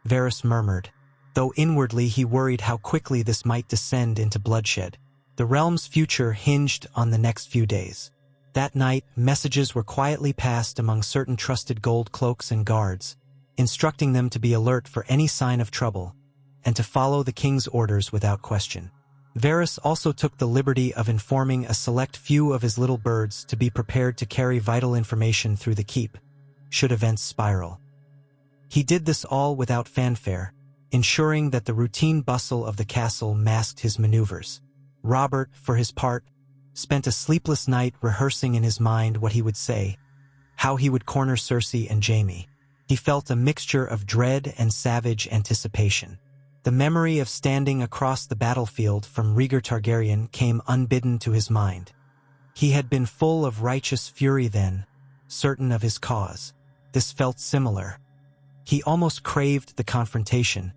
Varys murmured, though inwardly he worried how quickly this might descend into bloodshed. The realm's future hinged on the next few days. That night, messages were quietly passed among certain trusted gold cloaks and guards, instructing them to be alert for any sign of trouble, and to follow the king's orders without question. Varys also took the liberty of informing a select few of his little birds to be prepared to carry vital information through the keep, should events spiral. He did this all without fanfare, ensuring that the routine bustle of the castle masked his maneuvers. Robert, for his part, spent a sleepless night rehearsing in his mind what he would say, how he would corner Cersei and Jaime. He felt a mixture of dread and savage anticipation. The memory of standing across the battlefield from Rhaegar Targaryen came unbidden to his mind. He had been full of righteous fury then, certain of his cause. This felt similar. He almost craved the confrontation,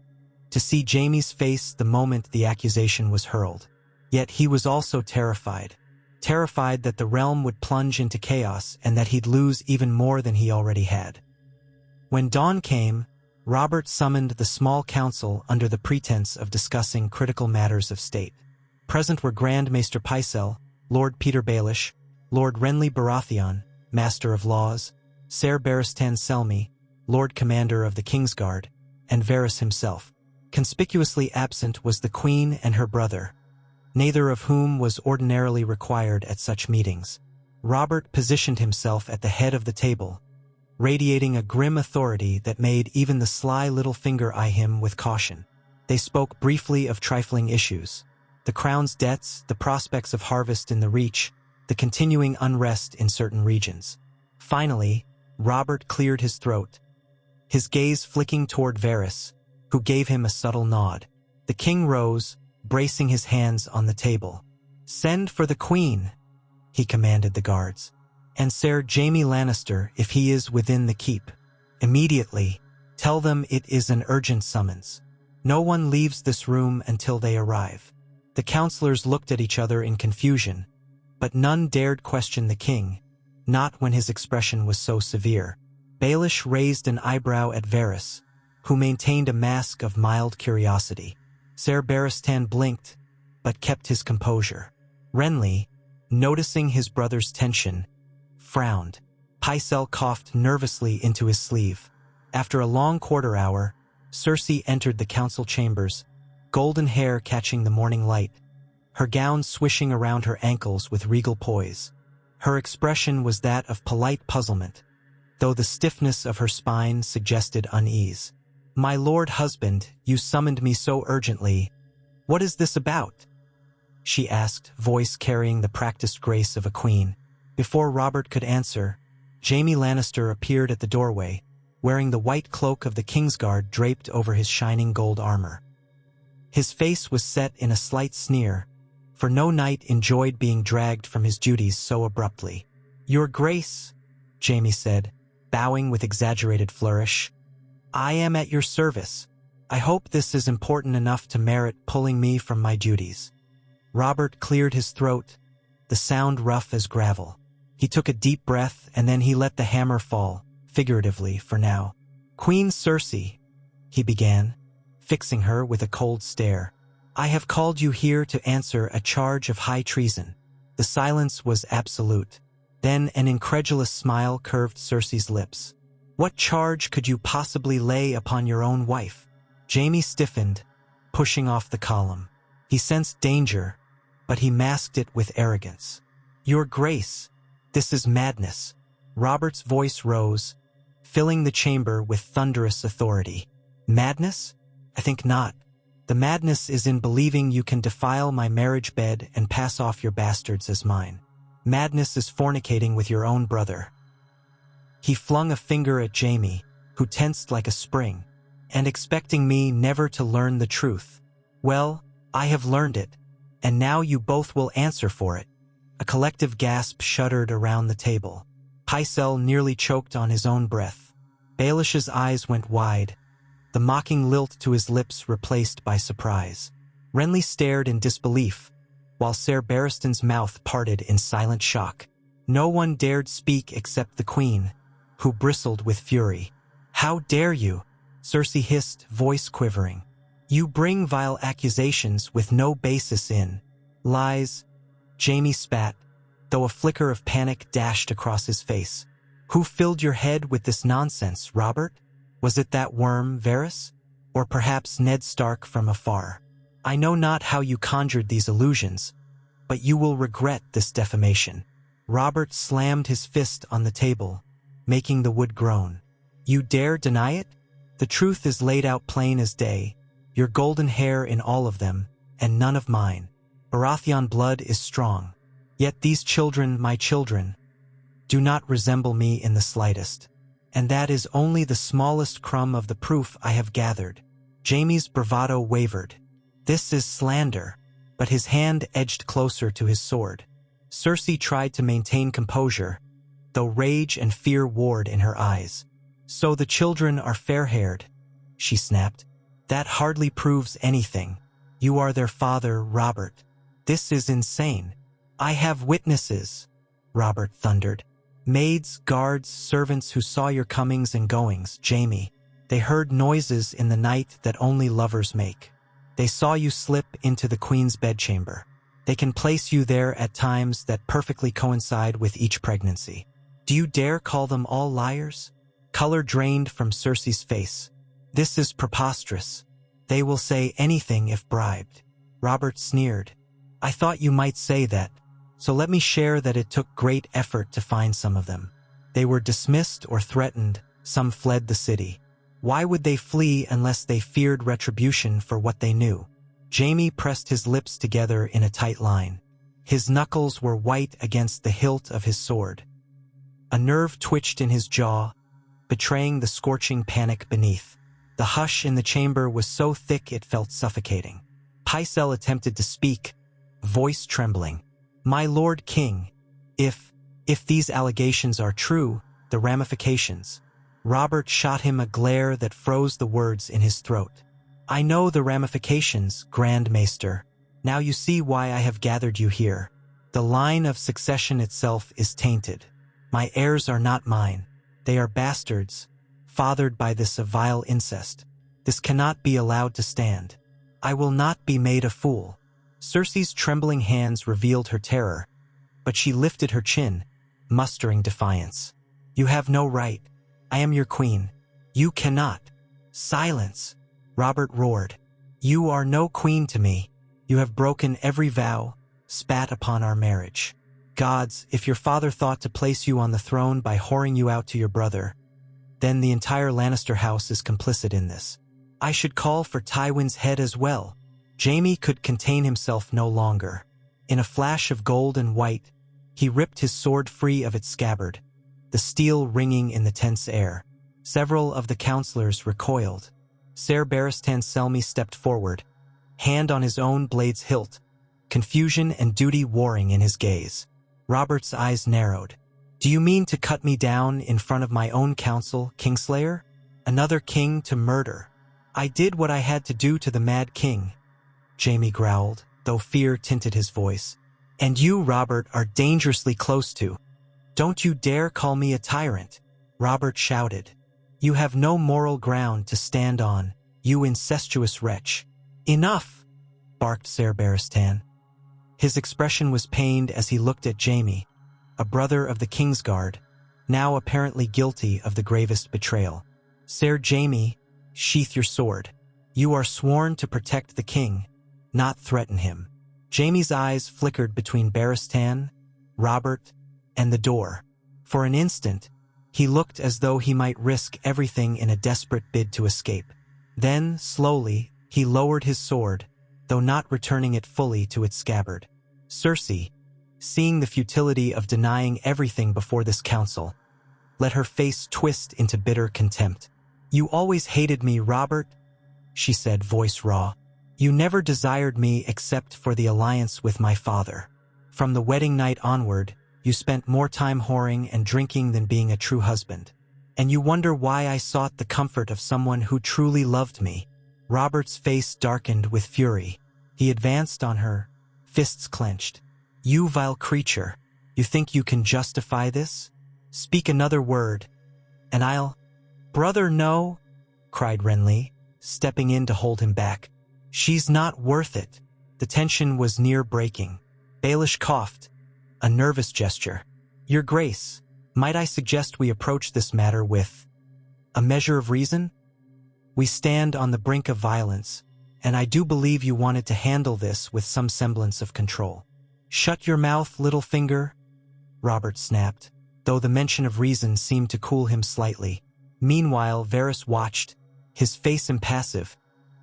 to see Jaime's face the moment the accusation was hurled. Yet he was also terrified that the realm would plunge into chaos and that he'd lose even more than he already had. When dawn came, Robert summoned the small council under the pretense of discussing critical matters of state. Present were Grand Maester Pycelle, Lord Peter Baelish, Lord Renly Baratheon, Master of Laws, Ser Barristan Selmy, Lord Commander of the Kingsguard, and Varys himself. Conspicuously absent was the Queen and her brother, neither of whom was ordinarily required at such meetings. Robert positioned himself at the head of the table, radiating a grim authority that made even the sly little finger eye him with caution. They spoke briefly of trifling issues: the crown's debts, the prospects of harvest in the Reach, the continuing unrest in certain regions. Finally, Robert cleared his throat, his gaze flicking toward Varys, who gave him a subtle nod. The king rose, bracing his hands on the table. "Send for the Queen," he commanded the guards. "And Ser Jaime Lannister, if he is within the keep. Immediately, tell them it is an urgent summons. No one leaves this room until they arrive." The counselors looked at each other in confusion, but none dared question the king, not when his expression was so severe. Baelish raised an eyebrow at Varys, who maintained a mask of mild curiosity. Ser Barristan blinked, but kept his composure. Renly, noticing his brother's tension, frowned. Pycelle coughed nervously into his sleeve. After a long quarter hour, Cersei entered the council chambers, golden hair catching the morning light, her gown swishing around her ankles with regal poise. Her expression was that of polite puzzlement, though the stiffness of her spine suggested unease. "My lord husband, you summoned me so urgently. What is this about?" she asked, voice carrying the practiced grace of a queen. Before Robert could answer, Jaime Lannister appeared at the doorway, wearing the white cloak of the Kingsguard draped over his shining gold armor. His face was set in a slight sneer, for no knight enjoyed being dragged from his duties so abruptly. "Your Grace," Jaime said, bowing with exaggerated flourish, "I am at your service. I hope this is important enough to merit pulling me from my duties." Robert cleared his throat, the sound rough as gravel. He took a deep breath and then he let the hammer fall, figuratively for now. "Queen Cersei," he began, fixing her with a cold stare, "I have called you here to answer a charge of high treason." The silence was absolute. Then an incredulous smile curved Cersei's lips. "What charge could you possibly lay upon your own wife?" Jaime stiffened, pushing off the column. He sensed danger, but he masked it with arrogance. "Your Grace, this is madness." Robert's voice rose, filling the chamber with thunderous authority. "Madness? I think not. The madness is in believing you can defile my marriage bed and pass off your bastards as mine. Madness is fornicating with your own brother." He flung a finger at Jaime, who tensed like a spring, "and expecting me never to learn the truth. Well, I have learned it, and now you both will answer for it." A collective gasp shuddered around the table. Pycelle nearly choked on his own breath. Baelish's eyes went wide, the mocking lilt to his lips replaced by surprise. Renly stared in disbelief, while Ser Barristan's mouth parted in silent shock. No one dared speak except the Queen, who bristled with fury. "How dare you?" Cersei hissed, voice quivering. "You bring vile accusations with no basis in lies." Jaime spat, though a flicker of panic dashed across his face. "Who filled your head with this nonsense, Robert? Was it that worm, Varys? Or perhaps Ned Stark from afar? I know not how you conjured these illusions, but you will regret this defamation." Robert slammed his fist on the table, making the wood groan. "You dare deny it? The truth is laid out plain as day, your golden hair in all of them, and none of mine. Baratheon blood is strong. Yet these children, my children, do not resemble me in the slightest. And that is only the smallest crumb of the proof I have gathered." Jaime's bravado wavered. "This is slander," but his hand edged closer to his sword. Cersei tried to maintain composure, though rage and fear warred in her eyes. "So the children are fair-haired," she snapped. "That hardly proves anything. You are their father, Robert. This is insane." "I have witnesses," Robert thundered. "Maids, guards, servants who saw your comings and goings, Jaime. They heard noises in the night that only lovers make. They saw you slip into the Queen's bedchamber. They can place you there at times that perfectly coincide with each pregnancy. Do you dare call them all liars? Color drained from Cersei's face. This is preposterous. They will say anything if bribed. Robert sneered. I thought you might say that, so let me share that it took great effort to find some of them. They were dismissed or threatened, some fled the city. Why would they flee unless they feared retribution for what they knew? Jaime pressed his lips together in a tight line. His knuckles were white against the hilt of his sword. A nerve twitched in his jaw, betraying the scorching panic beneath. The hush in the chamber was so thick it felt suffocating. Pycelle attempted to speak, voice trembling. My Lord King, if these allegations are true, the ramifications. Robert shot him a glare that froze the words in his throat. I know the ramifications, Grand Maester. Now you see why I have gathered you here. The line of succession itself is tainted. My heirs are not mine. They are bastards, fathered by this vile incest. This cannot be allowed to stand. I will not be made a fool. Cersei's trembling hands revealed her terror, but she lifted her chin, mustering defiance. You have no right. I am your queen. You cannot. Silence, Robert roared. You are no queen to me. You have broken every vow, spat upon our marriage. Gods, if your father thought to place you on the throne by whoring you out to your brother, then the entire Lannister house is complicit in this. I should call for Tywin's head as well. Jaime could contain himself no longer. In a flash of gold and white, he ripped his sword free of its scabbard, the steel ringing in the tense air. Several of the counselors recoiled. Ser Barristan Selmy stepped forward, hand on his own blade's hilt, confusion and duty warring in his gaze. Robert's eyes narrowed. Do you mean to cut me down in front of my own council, Kingslayer? Another king to murder. I did what I had to do to the Mad King, Jaime growled, though fear tinted his voice. And you, Robert, are dangerously close to. Don't you dare call me a tyrant, Robert shouted. You have no moral ground to stand on, you incestuous wretch. Enough, barked Ser Barristan. His expression was pained as he looked at Jaime, a brother of the Kingsguard, now apparently guilty of the gravest betrayal. Ser Jaime, sheath your sword. You are sworn to protect the king, not threaten him. Jaime's eyes flickered between Barristan, Robert, and the door. For an instant, he looked as though he might risk everything in a desperate bid to escape. Then, slowly, he lowered his sword, though not returning it fully to its scabbard. Cersei, seeing the futility of denying everything before this council, let her face twist into bitter contempt. You always hated me, Robert, she said, voice raw. You never desired me except for the alliance with my father. From the wedding night onward, you spent more time whoring and drinking than being a true husband. And you wonder why I sought the comfort of someone who truly loved me. Robert's face darkened with fury. He advanced on her, fists clenched. You vile creature, you think you can justify this? Speak another word, and I'll— Brother, no, cried Renly, stepping in to hold him back. She's not worth it. The tension was near breaking. Baelish coughed, a nervous gesture. Your Grace, might I suggest we approach this matter with a measure of reason? We stand on the brink of violence, and I do believe you wanted to handle this with some semblance of control. Shut your mouth, Littlefinger, Robert snapped, though the mention of reason seemed to cool him slightly. Meanwhile, Varys watched, his face impassive,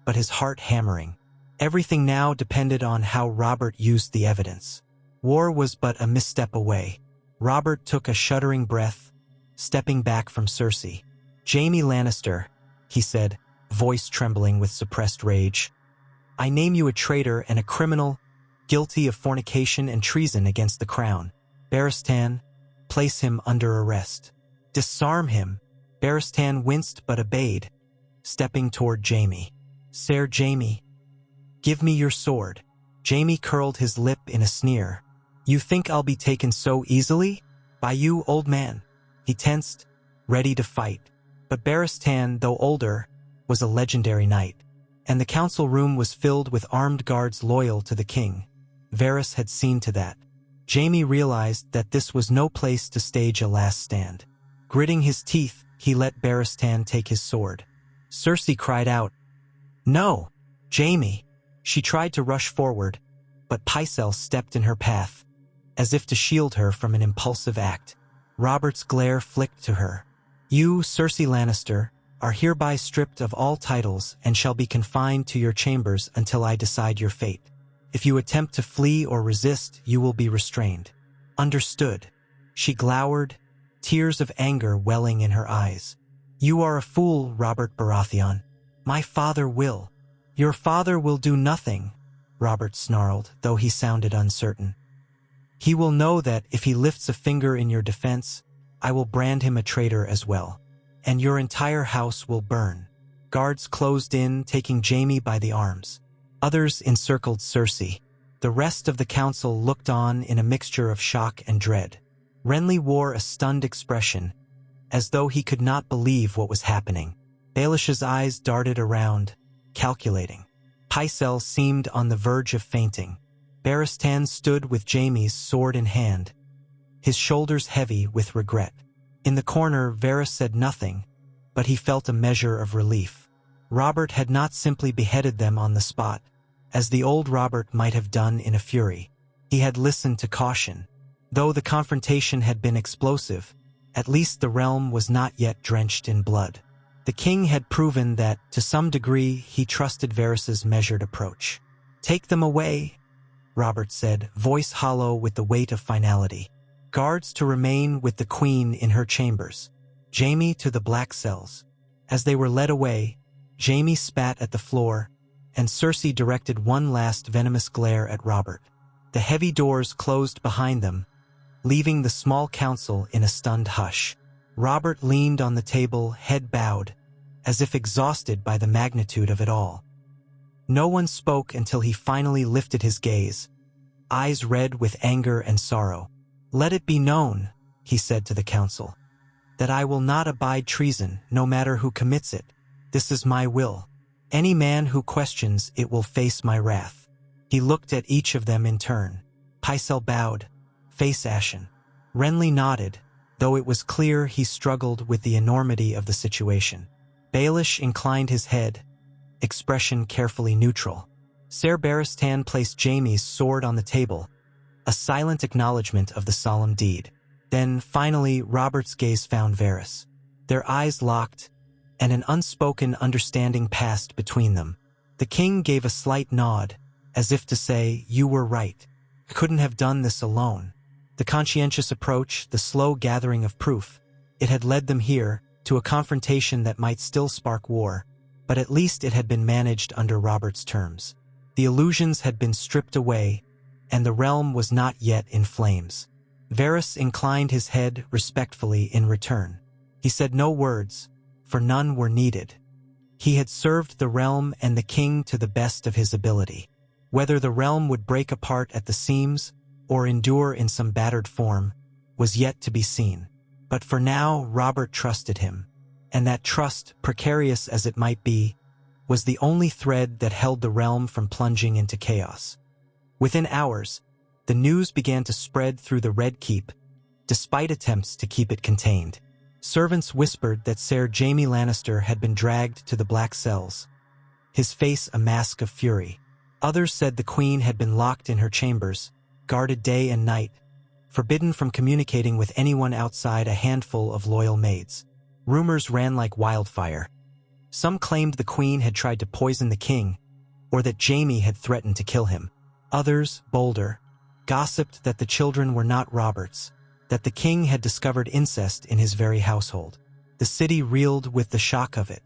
but his heart hammering. Everything now depended on how Robert used the evidence. War was but a misstep away. Robert took a shuddering breath, stepping back from Cersei. Jaime Lannister, he said, voice trembling with suppressed rage. I name you a traitor and a criminal, guilty of fornication and treason against the crown. Barristan, place him under arrest. Disarm him. Barristan winced but obeyed, stepping toward Jaime. Ser Jaime, give me your sword. Jaime curled his lip in a sneer. You think I'll be taken so easily? By you, old man. He tensed, ready to fight. But Barristan, though older, was a legendary knight, and the council room was filled with armed guards loyal to the king. Varys had seen to that. Jaime realized that this was no place to stage a last stand. Gritting his teeth, he let Barristan take his sword. Cersei cried out, "No, Jaime!" She tried to rush forward, but Pycelle stepped in her path, as if to shield her from an impulsive act. Robert's glare flicked to her. "You, Cersei Lannister, are hereby stripped of all titles and shall be confined to your chambers until I decide your fate. If you attempt to flee or resist, you will be restrained." "Understood." She glowered, tears of anger welling in her eyes. "You are a fool, Robert Baratheon. My father will." "Your father will do nothing," Robert snarled, though he sounded uncertain. "He will know that if he lifts a finger in your defense, I will brand him a traitor as well. And your entire house will burn." Guards closed in, taking Jaime by the arms. Others encircled Cersei. The rest of the council looked on in a mixture of shock and dread. Renly wore a stunned expression, as though he could not believe what was happening. Baelish's eyes darted around, calculating. Pycelle seemed on the verge of fainting. Barristan stood with Jaime's sword in hand, his shoulders heavy with regret. In the corner, Varys said nothing, but he felt a measure of relief. Robert had not simply beheaded them on the spot, as the old Robert might have done in a fury. He had listened to caution. Though the confrontation had been explosive, at least the realm was not yet drenched in blood. The king had proven that, to some degree, he trusted Varys's measured approach. "Take them away," Robert said, voice hollow with the weight of finality. "Guards to remain with the queen in her chambers. Jaime to the black cells." As they were led away, Jaime spat at the floor, and Cersei directed one last venomous glare at Robert. The heavy doors closed behind them, leaving the small council in a stunned hush. Robert leaned on the table, head bowed, as if exhausted by the magnitude of it all. No one spoke until he finally lifted his gaze, eyes red with anger and sorrow. "Let it be known," he said to the council, "that I will not abide treason, no matter who commits it. This is my will. Any man who questions it will face my wrath." He looked at each of them in turn. Pycelle bowed, face ashen. Renly nodded, though it was clear he struggled with the enormity of the situation. Baelish inclined his head, expression carefully neutral. Ser Barristan placed Jaime's sword on the table, a silent acknowledgement of the solemn deed. Then, finally, Robert's gaze found Varys. Their eyes locked, and an unspoken understanding passed between them. The king gave a slight nod, as if to say, "You were right. I couldn't have done this alone." The conscientious approach, the slow gathering of proof, it had led them here, to a confrontation that might still spark war, but at least it had been managed under Robert's terms. The illusions had been stripped away, and the realm was not yet in flames. Varys inclined his head respectfully in return. He said no words, for none were needed. He had served the realm and the king to the best of his ability. Whether the realm would break apart at the seams, or endure in some battered form, was yet to be seen. But for now, Robert trusted him, and that trust, precarious as it might be, was the only thread that held the realm from plunging into chaos. Within hours, the news began to spread through the Red Keep, despite attempts to keep it contained. Servants whispered that Ser Jaime Lannister had been dragged to the Black Cells, his face a mask of fury. Others said the queen had been locked in her chambers, guarded day and night, forbidden from communicating with anyone outside a handful of loyal maids. Rumors ran like wildfire. Some claimed the queen had tried to poison the king, or that Jaime had threatened to kill him. Others, bolder, gossiped that the children were not Robert's, that the king had discovered incest in his very household. The city reeled with the shock of it.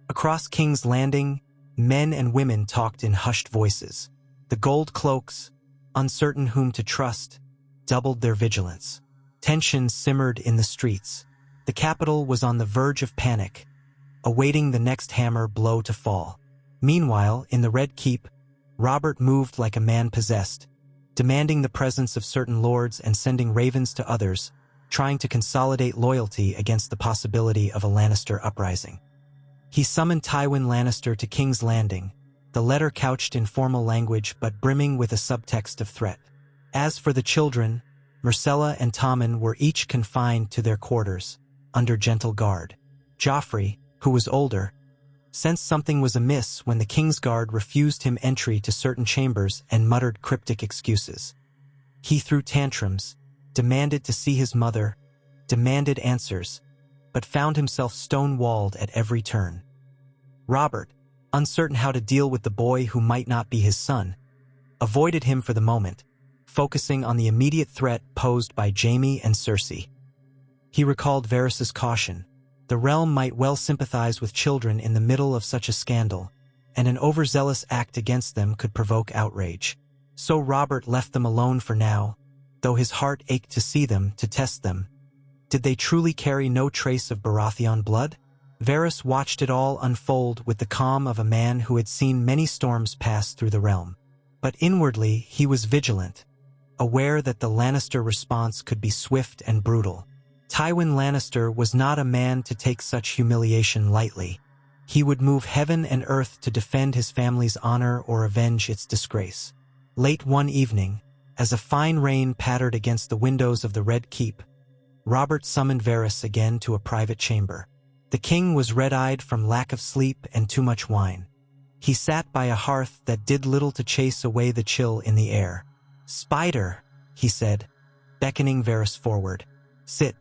Across King's Landing, men and women talked in hushed voices. The gold cloaks, uncertain whom to trust, doubled their vigilance. Tension simmered in the streets. The capital was on the verge of panic, awaiting the next hammer blow to fall. Meanwhile, in the Red Keep, Robert moved like a man possessed, demanding the presence of certain lords and sending ravens to others, trying to consolidate loyalty against the possibility of a Lannister uprising. He summoned Tywin Lannister to King's Landing, the letter couched in formal language but brimming with a subtext of threat. As for the children, Myrcella and Tommen were each confined to their quarters, under gentle guard. Joffrey, who was older, sensed something was amiss when the Kingsguard refused him entry to certain chambers and muttered cryptic excuses. He threw tantrums, demanded to see his mother, demanded answers, but found himself stone-walled at every turn. Robert, uncertain how to deal with the boy who might not be his son, avoided him for the moment, focusing on the immediate threat posed by Jaime and Cersei. He recalled Varys's caution. The realm might well sympathize with children in the middle of such a scandal, and an overzealous act against them could provoke outrage. So Robert left them alone for now, though his heart ached to see them, to test them. Did they truly carry no trace of Baratheon blood? Varys watched it all unfold with the calm of a man who had seen many storms pass through the realm. But inwardly he was vigilant, aware that the Lannister response could be swift and brutal. Tywin Lannister was not a man to take such humiliation lightly. He would move heaven and earth to defend his family's honor or avenge its disgrace. Late one evening, as a fine rain pattered against the windows of the Red Keep, Robert summoned Varys again to a private chamber. The king was red-eyed from lack of sleep and too much wine. He sat by a hearth that did little to chase away the chill in the air. "Spider," he said, beckoning Varys forward. "Sit.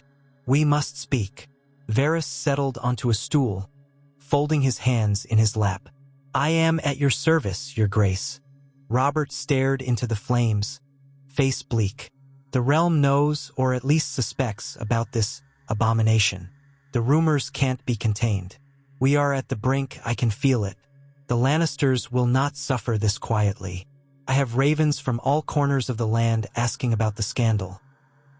We must speak." Varys settled onto a stool, folding his hands in his lap. "I am at your service, your grace." Robert stared into the flames, face bleak. The realm knows, or at least suspects, about this abomination. The rumors can't be contained. We are at the brink, I can feel it. The Lannisters will not suffer this quietly. I have ravens from all corners of the land asking about the scandal,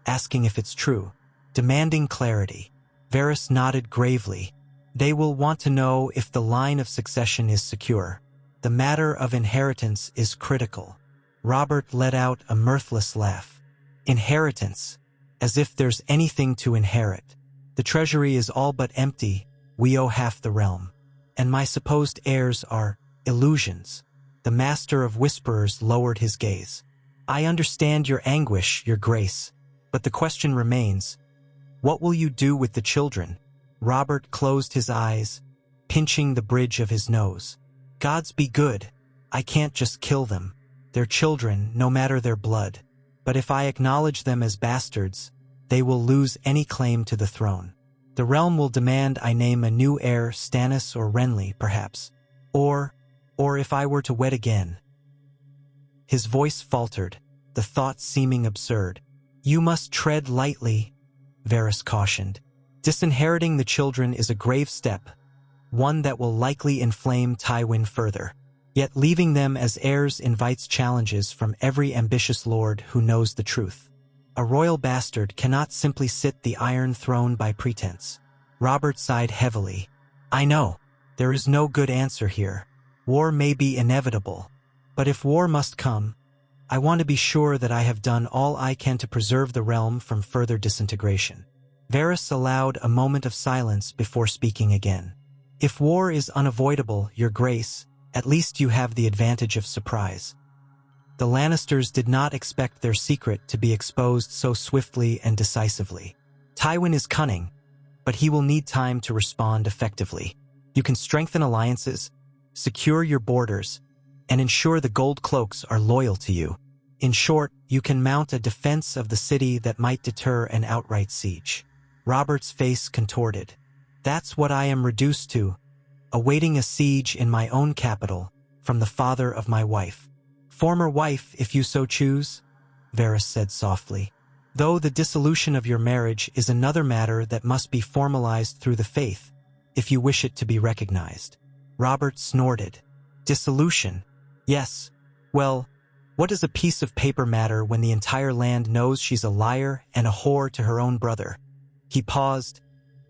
asking if it's true, demanding clarity. Varys nodded gravely. They will want to know if the line of succession is secure. The matter of inheritance is critical. Robert let out a mirthless laugh. Inheritance, as if there's anything to inherit. The treasury is all but empty, we owe half the realm. And my supposed heirs are illusions. The master of whisperers lowered his gaze. I understand your anguish, your grace, but the question remains, what will you do with the children? Robert closed his eyes, pinching the bridge of his nose. Gods be good, I can't just kill them. They're children, no matter their blood. But if I acknowledge them as bastards, they will lose any claim to the throne. The realm will demand I name a new heir, Stannis or Renly, perhaps. Or if I were to wed again. His voice faltered, the thought seeming absurd. You must tread lightly, Varys cautioned. Disinheriting the children is a grave step, one that will likely inflame Tywin further. Yet leaving them as heirs invites challenges from every ambitious lord who knows the truth. A royal bastard cannot simply sit the Iron Throne by pretense. Robert sighed heavily. I know, there is no good answer here. War may be inevitable, but if war must come, I want to be sure that I have done all I can to preserve the realm from further disintegration. Varys allowed a moment of silence before speaking again. If war is unavoidable, your grace, at least you have the advantage of surprise. The Lannisters did not expect their secret to be exposed so swiftly and decisively. Tywin is cunning, but he will need time to respond effectively. You can strengthen alliances, secure your borders, and ensure the Gold Cloaks are loyal to you. In short, you can mount a defense of the city that might deter an outright siege. Robert's face contorted. That's what I am reduced to, awaiting a siege in my own capital from the father of my wife. Former wife, if you so choose, Varys said softly. Though the dissolution of your marriage is another matter that must be formalized through the faith, if you wish it to be recognized. Robert snorted. Dissolution? Yes. Well, what does a piece of paper matter when the entire land knows she's a liar and a whore to her own brother? He paused,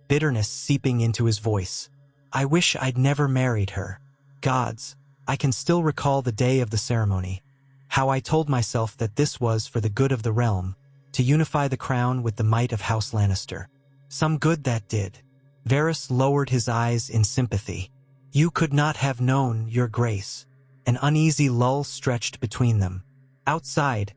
bitterness seeping into his voice. I wish I'd never married her. Gods, I can still recall the day of the ceremony, how I told myself that this was for the good of the realm, to unify the crown with the might of House Lannister. Some good that did. Varys lowered his eyes in sympathy. You could not have known, your grace. An uneasy lull stretched between them. Outside,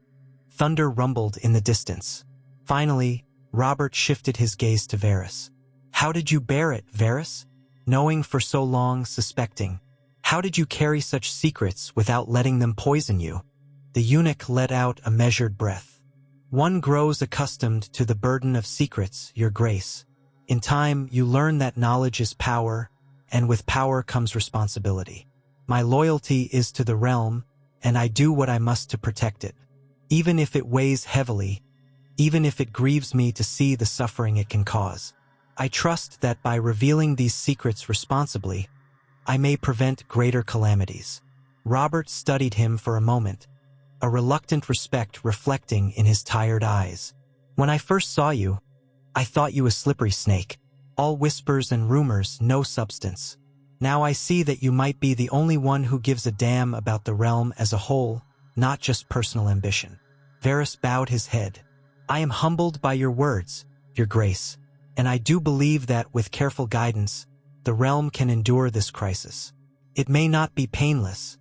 Thunder rumbled in the distance. Finally, Robert shifted his gaze to Varys. "How did you bear it, Varys? Knowing for so long, suspecting. How did you carry such secrets without letting them poison you?" The eunuch let out a measured breath. "One grows accustomed to the burden of secrets, Your Grace. In time, you learn that knowledge is power, and with power comes responsibility. My loyalty is to the realm, and I do what I must to protect it. Even if it weighs heavily, even if it grieves me to see the suffering it can cause. I trust that by revealing these secrets responsibly, I may prevent greater calamities." Robert studied him for a moment, a reluctant respect reflecting in his tired eyes. "When I first saw you, I thought you a slippery snake. All whispers and rumors, no substance. Now I see that you might be the only one who gives a damn about the realm as a whole, not just personal ambition." Varys bowed his head. "I am humbled by your words, Your Grace, and I do believe that with careful guidance, the realm can endure this crisis. It may not be painless,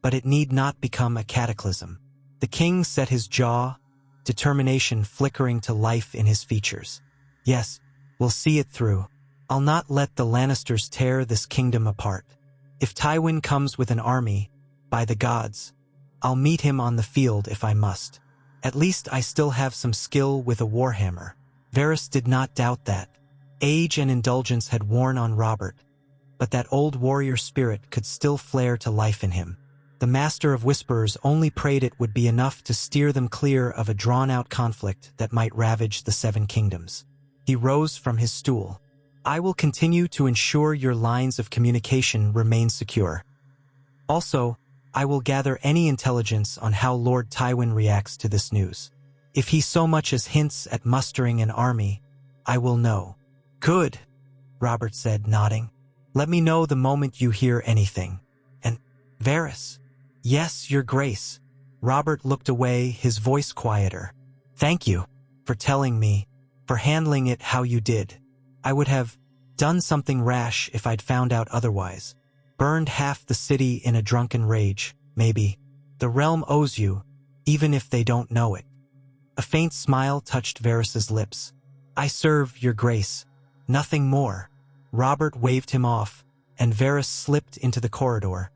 but it need not become a cataclysm." The king set his jaw, determination flickering to life in his features. "Yes, we'll see it through. I'll not let the Lannisters tear this kingdom apart. If Tywin comes with an army, by the gods, I'll meet him on the field if I must. At least I still have some skill with a warhammer." Varys did not doubt that. Age and indulgence had worn on Robert, but that old warrior spirit could still flare to life in him. The Master of Whisperers only prayed it would be enough to steer them clear of a drawn-out conflict that might ravage the Seven Kingdoms. He rose from his stool. "I will continue to ensure your lines of communication remain secure. Also, I will gather any intelligence on how Lord Tywin reacts to this news. If he so much as hints at mustering an army, I will know." "Good," Robert said, nodding. "Let me know the moment you hear anything. And, Varys." "Yes, Your Grace." Robert looked away, his voice quieter. "Thank you for telling me, for handling it how you did. I would have done something rash if I'd found out otherwise. Burned half the city in a drunken rage, maybe. The realm owes you, even if they don't know it." A faint smile touched Varys's lips. "I serve Your Grace. Nothing more." Robert waved him off, and Varys slipped into the corridor,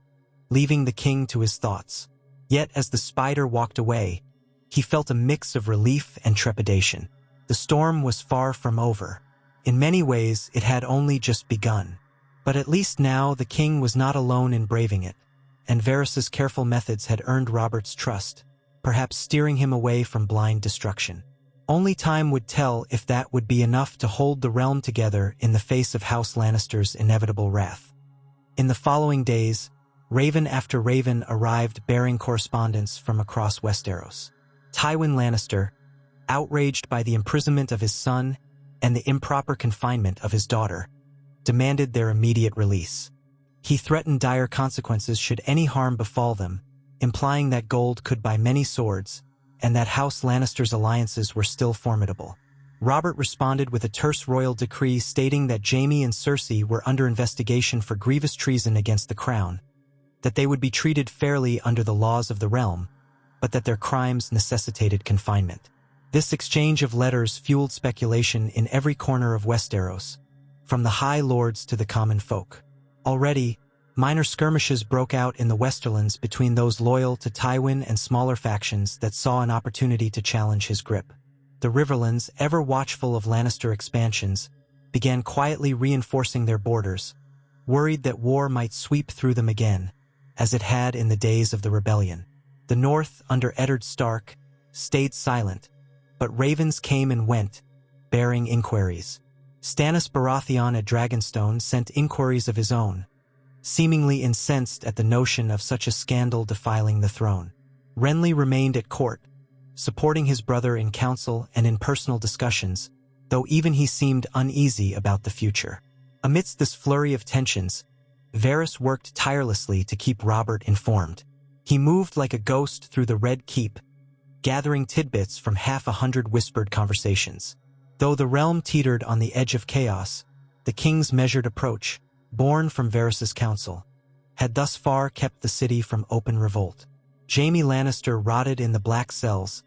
leaving the king to his thoughts. Yet as the spider walked away, he felt a mix of relief and trepidation. The storm was far from over. In many ways, it had only just begun. But at least now the king was not alone in braving it, and Varys's careful methods had earned Robert's trust, perhaps steering him away from blind destruction. Only time would tell if that would be enough to hold the realm together in the face of House Lannister's inevitable wrath. In the following days, raven after raven arrived bearing correspondence from across Westeros. Tywin Lannister, outraged by the imprisonment of his son and the improper confinement of his daughter, demanded their immediate release. He threatened dire consequences should any harm befall them, implying that gold could buy many swords, and that House Lannister's alliances were still formidable. Robert responded with a terse royal decree stating that Jaime and Cersei were under investigation for grievous treason against the crown, that they would be treated fairly under the laws of the realm, but that their crimes necessitated confinement. This exchange of letters fueled speculation in every corner of Westeros, from the High Lords to the common folk. Already, minor skirmishes broke out in the Westerlands between those loyal to Tywin and smaller factions that saw an opportunity to challenge his grip. The Riverlands, ever watchful of Lannister expansions, began quietly reinforcing their borders, worried that war might sweep through them again, as it had in the days of the rebellion. The North, under Eddard Stark, stayed silent, but ravens came and went, bearing inquiries. Stannis Baratheon at Dragonstone sent inquiries of his own, seemingly incensed at the notion of such a scandal defiling the throne. Renly remained at court, supporting his brother in council and in personal discussions, though even he seemed uneasy about the future. Amidst this flurry of tensions, Varys worked tirelessly to keep Robert informed. He moved like a ghost through the Red Keep, gathering tidbits from 100 whispered conversations. Though the realm teetered on the edge of chaos, the king's measured approach, born from Varys's counsel, had thus far kept the city from open revolt. Jaime Lannister rotted in the black cells,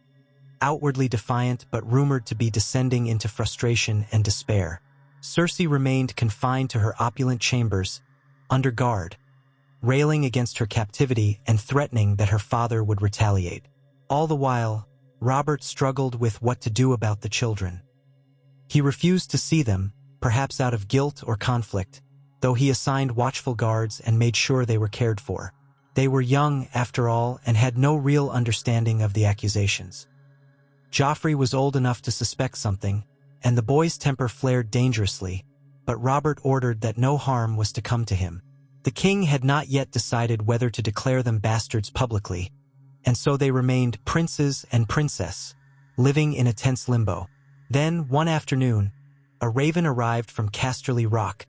outwardly defiant but rumored to be descending into frustration and despair. Cersei remained confined to her opulent chambers, under guard, railing against her captivity and threatening that her father would retaliate. All the while, Robert struggled with what to do about the children. He refused to see them, perhaps out of guilt or conflict, though he assigned watchful guards and made sure they were cared for. They were young, after all, and had no real understanding of the accusations. Joffrey was old enough to suspect something, and the boy's temper flared dangerously, but Robert ordered that no harm was to come to him. The king had not yet decided whether to declare them bastards publicly, and so they remained princes and princess, living in a tense limbo. Then, one afternoon, a raven arrived from Casterly Rock,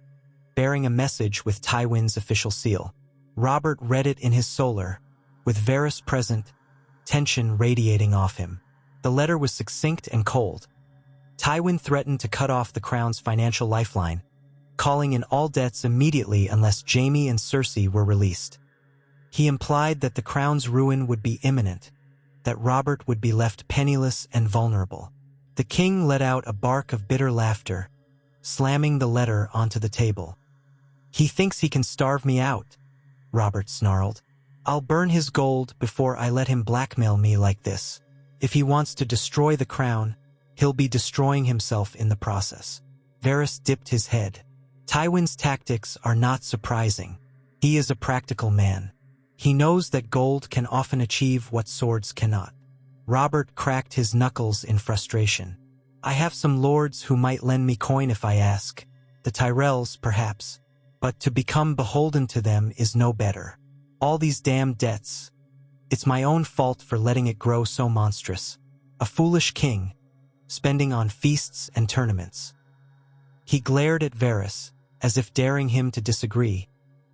bearing a message with Tywin's official seal. Robert read it in his solar, with Varys present, tension radiating off him. The letter was succinct and cold. Tywin threatened to cut off the crown's financial lifeline, calling in all debts immediately unless Jaime and Cersei were released. He implied that the crown's ruin would be imminent, that Robert would be left penniless and vulnerable. The king let out a bark of bitter laughter, slamming the letter onto the table. "He thinks he can starve me out," Robert snarled. "I'll burn his gold before I let him blackmail me like this. If he wants to destroy the crown, he'll be destroying himself in the process." Varys dipped his head. Tywin's tactics are not surprising. He is a practical man. He knows that gold can often achieve what swords cannot. Robert cracked his knuckles in frustration. "I have some lords who might lend me coin if I ask. The Tyrells, perhaps. But to become beholden to them is no better. All these damn debts. It's my own fault for letting it grow so monstrous. A foolish king, spending on feasts and tournaments." He glared at Varys, as if daring him to disagree,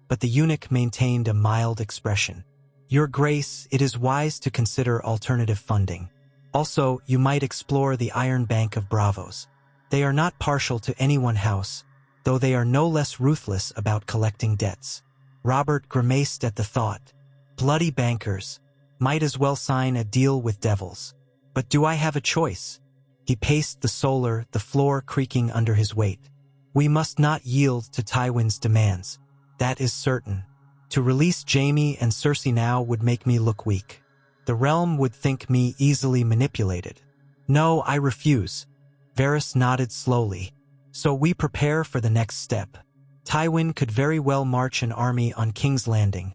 but the eunuch maintained a mild expression. "Your Grace, it is wise to consider alternative funding. Also, you might explore the Iron Bank of Bravos. They are not partial to any one house, though they are no less ruthless about collecting debts." Robert grimaced at the thought. Bloody bankers. Might as well sign a deal with devils. But do I have a choice? He paced the solar, the floor creaking under his weight. "We must not yield to Tywin's demands. That is certain. To release Jaime and Cersei now would make me look weak. The realm would think me easily manipulated. No, I refuse." Varys nodded slowly. "So we prepare for the next step. Tywin could very well march an army on King's Landing,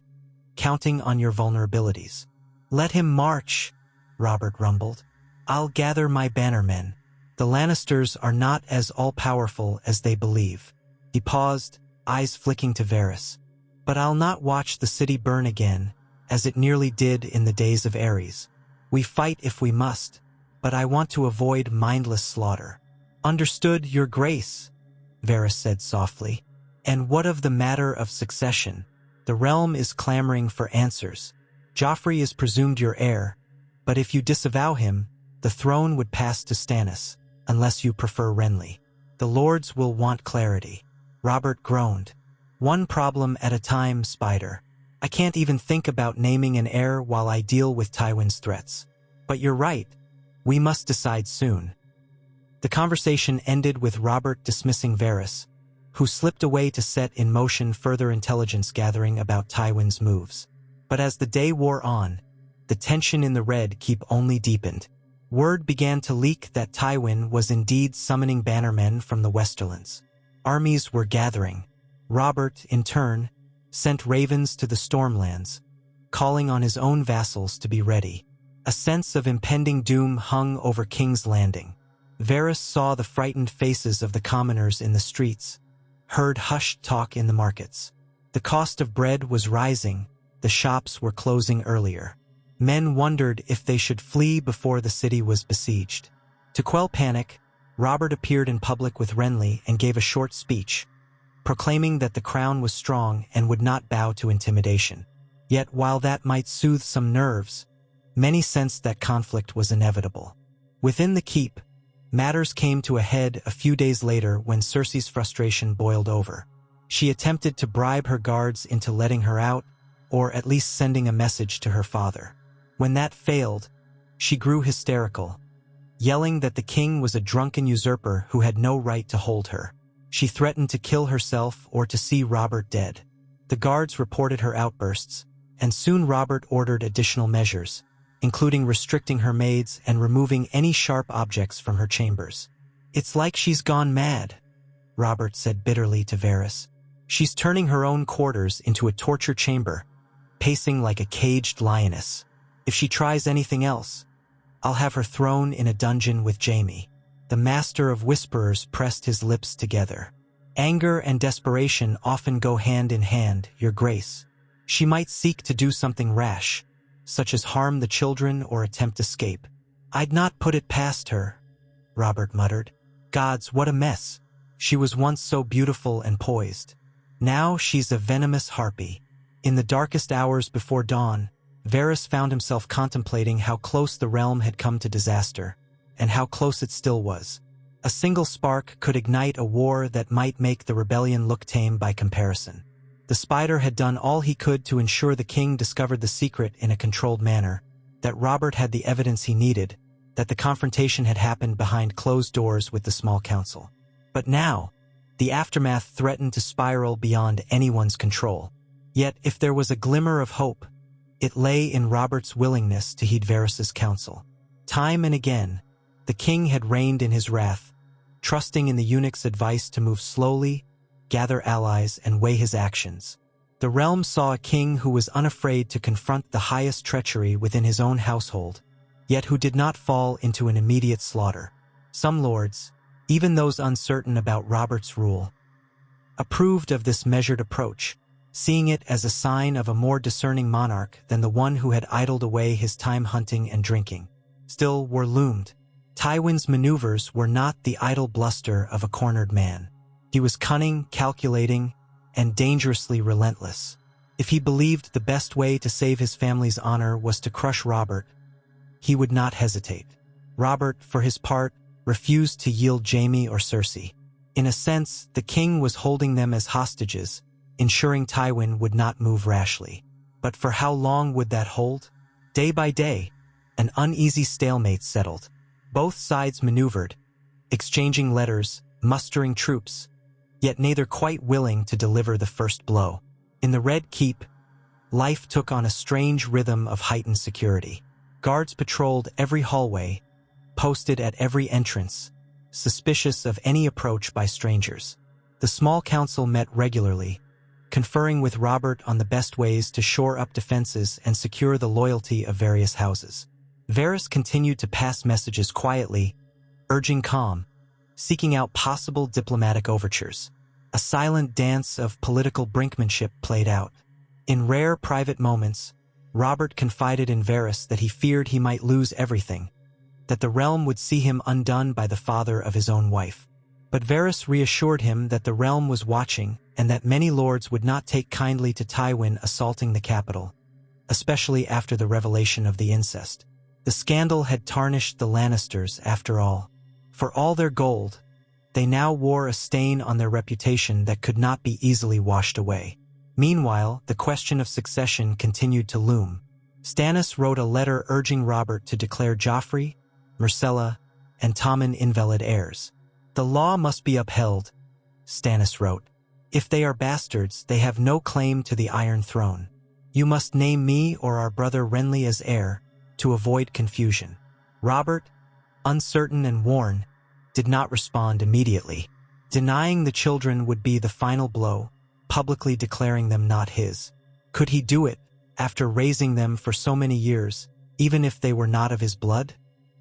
counting on your vulnerabilities." "Let him march," Robert rumbled. "I'll gather my bannermen. The Lannisters are not as all-powerful as they believe." He paused, eyes flicking to Varys. "But I'll not watch the city burn again, as it nearly did in the days of Aerys. We fight if we must, but I want to avoid mindless slaughter." "Understood, Your Grace," Varys said softly. "And what of the matter of succession? The realm is clamoring for answers. Joffrey is presumed your heir, but if you disavow him, the throne would pass to Stannis, unless you prefer Renly. The lords will want clarity." Robert groaned. "One problem at a time, Spider. I can't even think about naming an heir while I deal with Tywin's threats. But you're right. We must decide soon." The conversation ended with Robert dismissing Varys, who slipped away to set in motion further intelligence gathering about Tywin's moves. But as the day wore on, the tension in the Red Keep only deepened. Word began to leak that Tywin was indeed summoning bannermen from the Westerlands. Armies were gathering. Robert, in turn, sent ravens to the Stormlands, calling on his own vassals to be ready. A sense of impending doom hung over King's Landing. Varys saw the frightened faces of the commoners in the streets, heard hushed talk in the markets. The cost of bread was rising, the shops were closing earlier. Men wondered if they should flee before the city was besieged. To quell panic, Robert appeared in public with Renly and gave a short speech, proclaiming that the crown was strong and would not bow to intimidation. Yet while that might soothe some nerves, many sensed that conflict was inevitable. Within the keep, matters came to a head a few days later when Cersei's frustration boiled over. She attempted to bribe her guards into letting her out, or at least sending a message to her father. When that failed, she grew hysterical, yelling that the king was a drunken usurper who had no right to hold her. She threatened to kill herself or to see Robert dead. The guards reported her outbursts, and soon Robert ordered additional measures, including restricting her maids and removing any sharp objects from her chambers. "It's like she's gone mad," Robert said bitterly to Varys. "She's turning her own quarters into a torture chamber, pacing like a caged lioness. If she tries anything else, I'll have her thrown in a dungeon with Jaime." The master of whisperers pressed his lips together. "Anger and desperation often go hand in hand, Your Grace. She might seek to do something rash, such as harm the children or attempt escape." "I'd not put it past her," Robert muttered. "Gods, what a mess. She was once so beautiful and poised. Now she's a venomous harpy." In the darkest hours before dawn, Varys found himself contemplating how close the realm had come to disaster, and how close it still was. A single spark could ignite a war that might make the rebellion look tame by comparison. The Spider had done all he could to ensure the king discovered the secret in a controlled manner, that Robert had the evidence he needed, that the confrontation had happened behind closed doors with the small council. But now, the aftermath threatened to spiral beyond anyone's control. Yet, if there was a glimmer of hope, it lay in Robert's willingness to heed Varys's counsel. Time and again, the king had reigned in his wrath, trusting in the eunuch's advice to move slowly, gather allies, and weigh his actions. The realm saw a king who was unafraid to confront the highest treachery within his own household, yet who did not fall into an immediate slaughter. Some lords, even those uncertain about Robert's rule, approved of this measured approach, seeing it as a sign of a more discerning monarch than the one who had idled away his time hunting and drinking. Still war loomed. Tywin's maneuvers were not the idle bluster of a cornered man. He was cunning, calculating, and dangerously relentless. If he believed the best way to save his family's honor was to crush Robert, he would not hesitate. Robert, for his part, refused to yield Jaime or Cersei. In a sense, the king was holding them as hostages, ensuring Tywin would not move rashly. But for how long would that hold? Day by day, an uneasy stalemate settled. Both sides maneuvered, exchanging letters, mustering troops, yet neither quite willing to deliver the first blow. In the Red Keep, life took on a strange rhythm of heightened security. Guards patrolled every hallway, posted at every entrance, suspicious of any approach by strangers. The small council met regularly, conferring with Robert on the best ways to shore up defenses and secure the loyalty of various houses. Varys continued to pass messages quietly, urging calm, seeking out possible diplomatic overtures. A silent dance of political brinkmanship played out. In rare private moments, Robert confided in Varys that he feared he might lose everything, that the realm would see him undone by the father of his own wife. But Varys reassured him that the realm was watching and that many lords would not take kindly to Tywin assaulting the capital, especially after the revelation of the incest. The scandal had tarnished the Lannisters, after all. For all their gold, they now wore a stain on their reputation that could not be easily washed away. Meanwhile, the question of succession continued to loom. Stannis wrote a letter urging Robert to declare Joffrey, Myrcella, and Tommen invalid heirs. "The law must be upheld," Stannis wrote. "If they are bastards, they have no claim to the Iron Throne. You must name me or our brother Renly as heir, to avoid confusion." Robert, uncertain and worn, did not respond immediately. Denying the children would be the final blow, publicly declaring them not his. Could he do it, after raising them for so many years, even if they were not of his blood?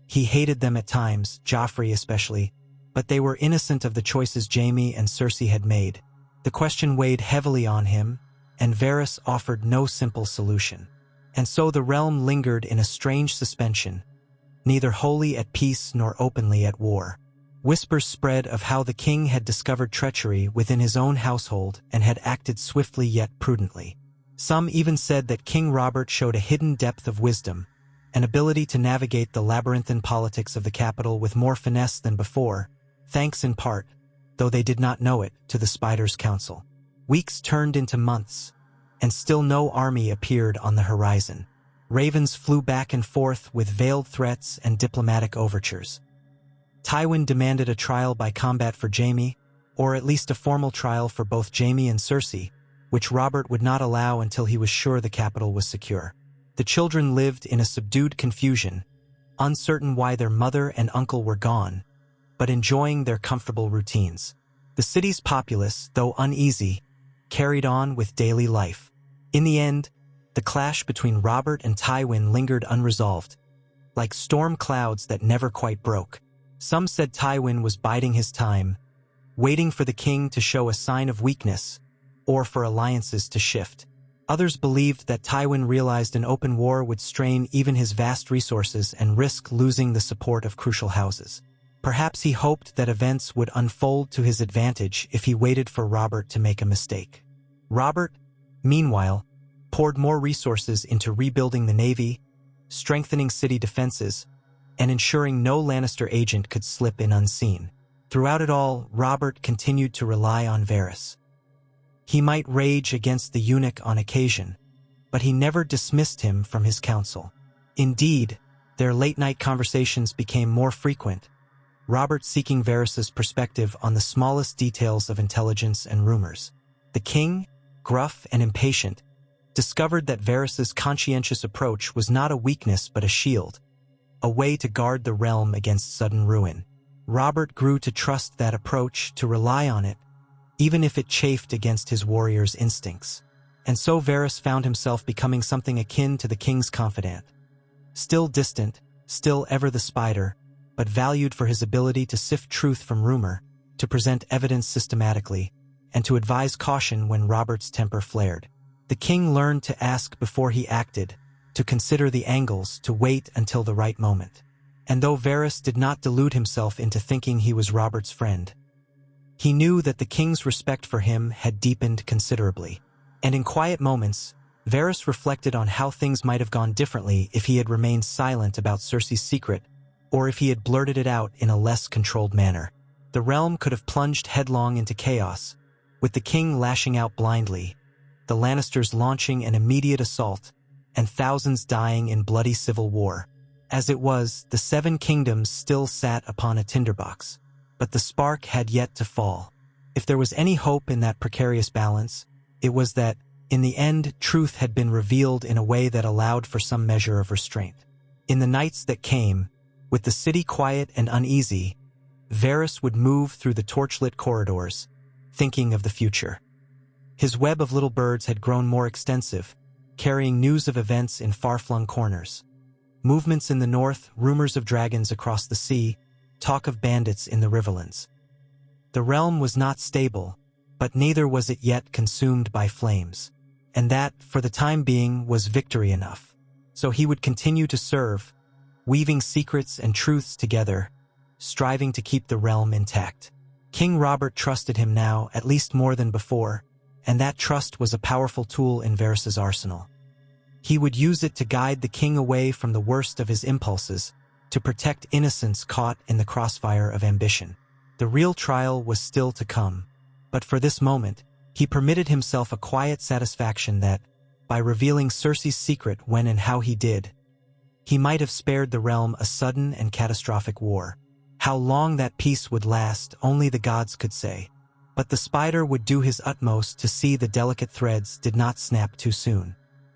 He hated them at times, Joffrey especially, but they were innocent of the choices Jaime and Cersei had made. The question weighed heavily on him, and Varys offered no simple solution. And so the realm lingered in a strange suspension, neither wholly at peace nor openly at war. Whispers spread of how the king had discovered treachery within his own household and had acted swiftly yet prudently. Some even said that King Robert showed a hidden depth of wisdom, an ability to navigate the labyrinthine politics of the capital with more finesse than before, thanks in part, though they did not know it, to the Spider's counsel. Weeks turned into months, and still no army appeared on the horizon. Ravens flew back and forth with veiled threats and diplomatic overtures. Tywin demanded a trial by combat for Jaime, or at least a formal trial for both Jaime and Cersei, which Robert would not allow until he was sure the capital was secure. The children lived in a subdued confusion, uncertain why their mother and uncle were gone, but enjoying their comfortable routines. The city's populace, though uneasy, carried on with daily life. In the end, the clash between Robert and Tywin lingered unresolved, like storm clouds that never quite broke. Some said Tywin was biding his time, waiting for the king to show a sign of weakness, or for alliances to shift. Others believed that Tywin realized an open war would strain even his vast resources and risk losing the support of crucial houses. Perhaps he hoped that events would unfold to his advantage if he waited for Robert to make a mistake. Robert, meanwhile, poured more resources into rebuilding the navy, strengthening city defenses, and ensuring no Lannister agent could slip in unseen. Throughout it all, Robert continued to rely on Varys. He might rage against the eunuch on occasion, but he never dismissed him from his counsel. Indeed, their late-night conversations became more frequent, Robert seeking Varys's perspective on the smallest details of intelligence and rumors. The king, gruff and impatient, discovered that Varys's conscientious approach was not a weakness but a shield, a way to guard the realm against sudden ruin. Robert grew to trust that approach, to rely on it, even if it chafed against his warrior's instincts. And so Varys found himself becoming something akin to the king's confidant. Still distant, still ever the spider, but valued for his ability to sift truth from rumor, to present evidence systematically, and to advise caution when Robert's temper flared. The king learned to ask before he acted, to consider the angles, to wait until the right moment. And though Varys did not delude himself into thinking he was Robert's friend, he knew that the king's respect for him had deepened considerably. And in quiet moments, Varys reflected on how things might have gone differently if he had remained silent about Cersei's secret, or if he had blurted it out in a less controlled manner. The realm could have plunged headlong into chaos, with the king lashing out blindly, the Lannisters launching an immediate assault, and thousands dying in bloody civil war. As it was, the Seven Kingdoms still sat upon a tinderbox. But the spark had yet to fall. If there was any hope in that precarious balance, it was that, in the end, truth had been revealed in a way that allowed for some measure of restraint. In the nights that came, with the city quiet and uneasy, Varys would move through the torchlit corridors, thinking of the future. His web of little birds had grown more extensive, carrying news of events in far-flung corners. Movements in the north, rumors of dragons across the sea, talk of bandits in the riverlands. The realm was not stable, but neither was it yet consumed by flames. And that, for the time being, was victory enough. So he would continue to serve, weaving secrets and truths together, striving to keep the realm intact. King Robert trusted him now, at least more than before, and that trust was a powerful tool in Varys's arsenal. He would use it to guide the king away from the worst of his impulses, to protect innocence caught in the crossfire of ambition. The real trial was still to come, but for this moment, he permitted himself a quiet satisfaction that, by revealing Cersei's secret when and how he did, he might have spared the realm a sudden and catastrophic war. How long that peace would last, only the gods could say. But the spider would do his utmost to see the delicate threads did not snap too soon.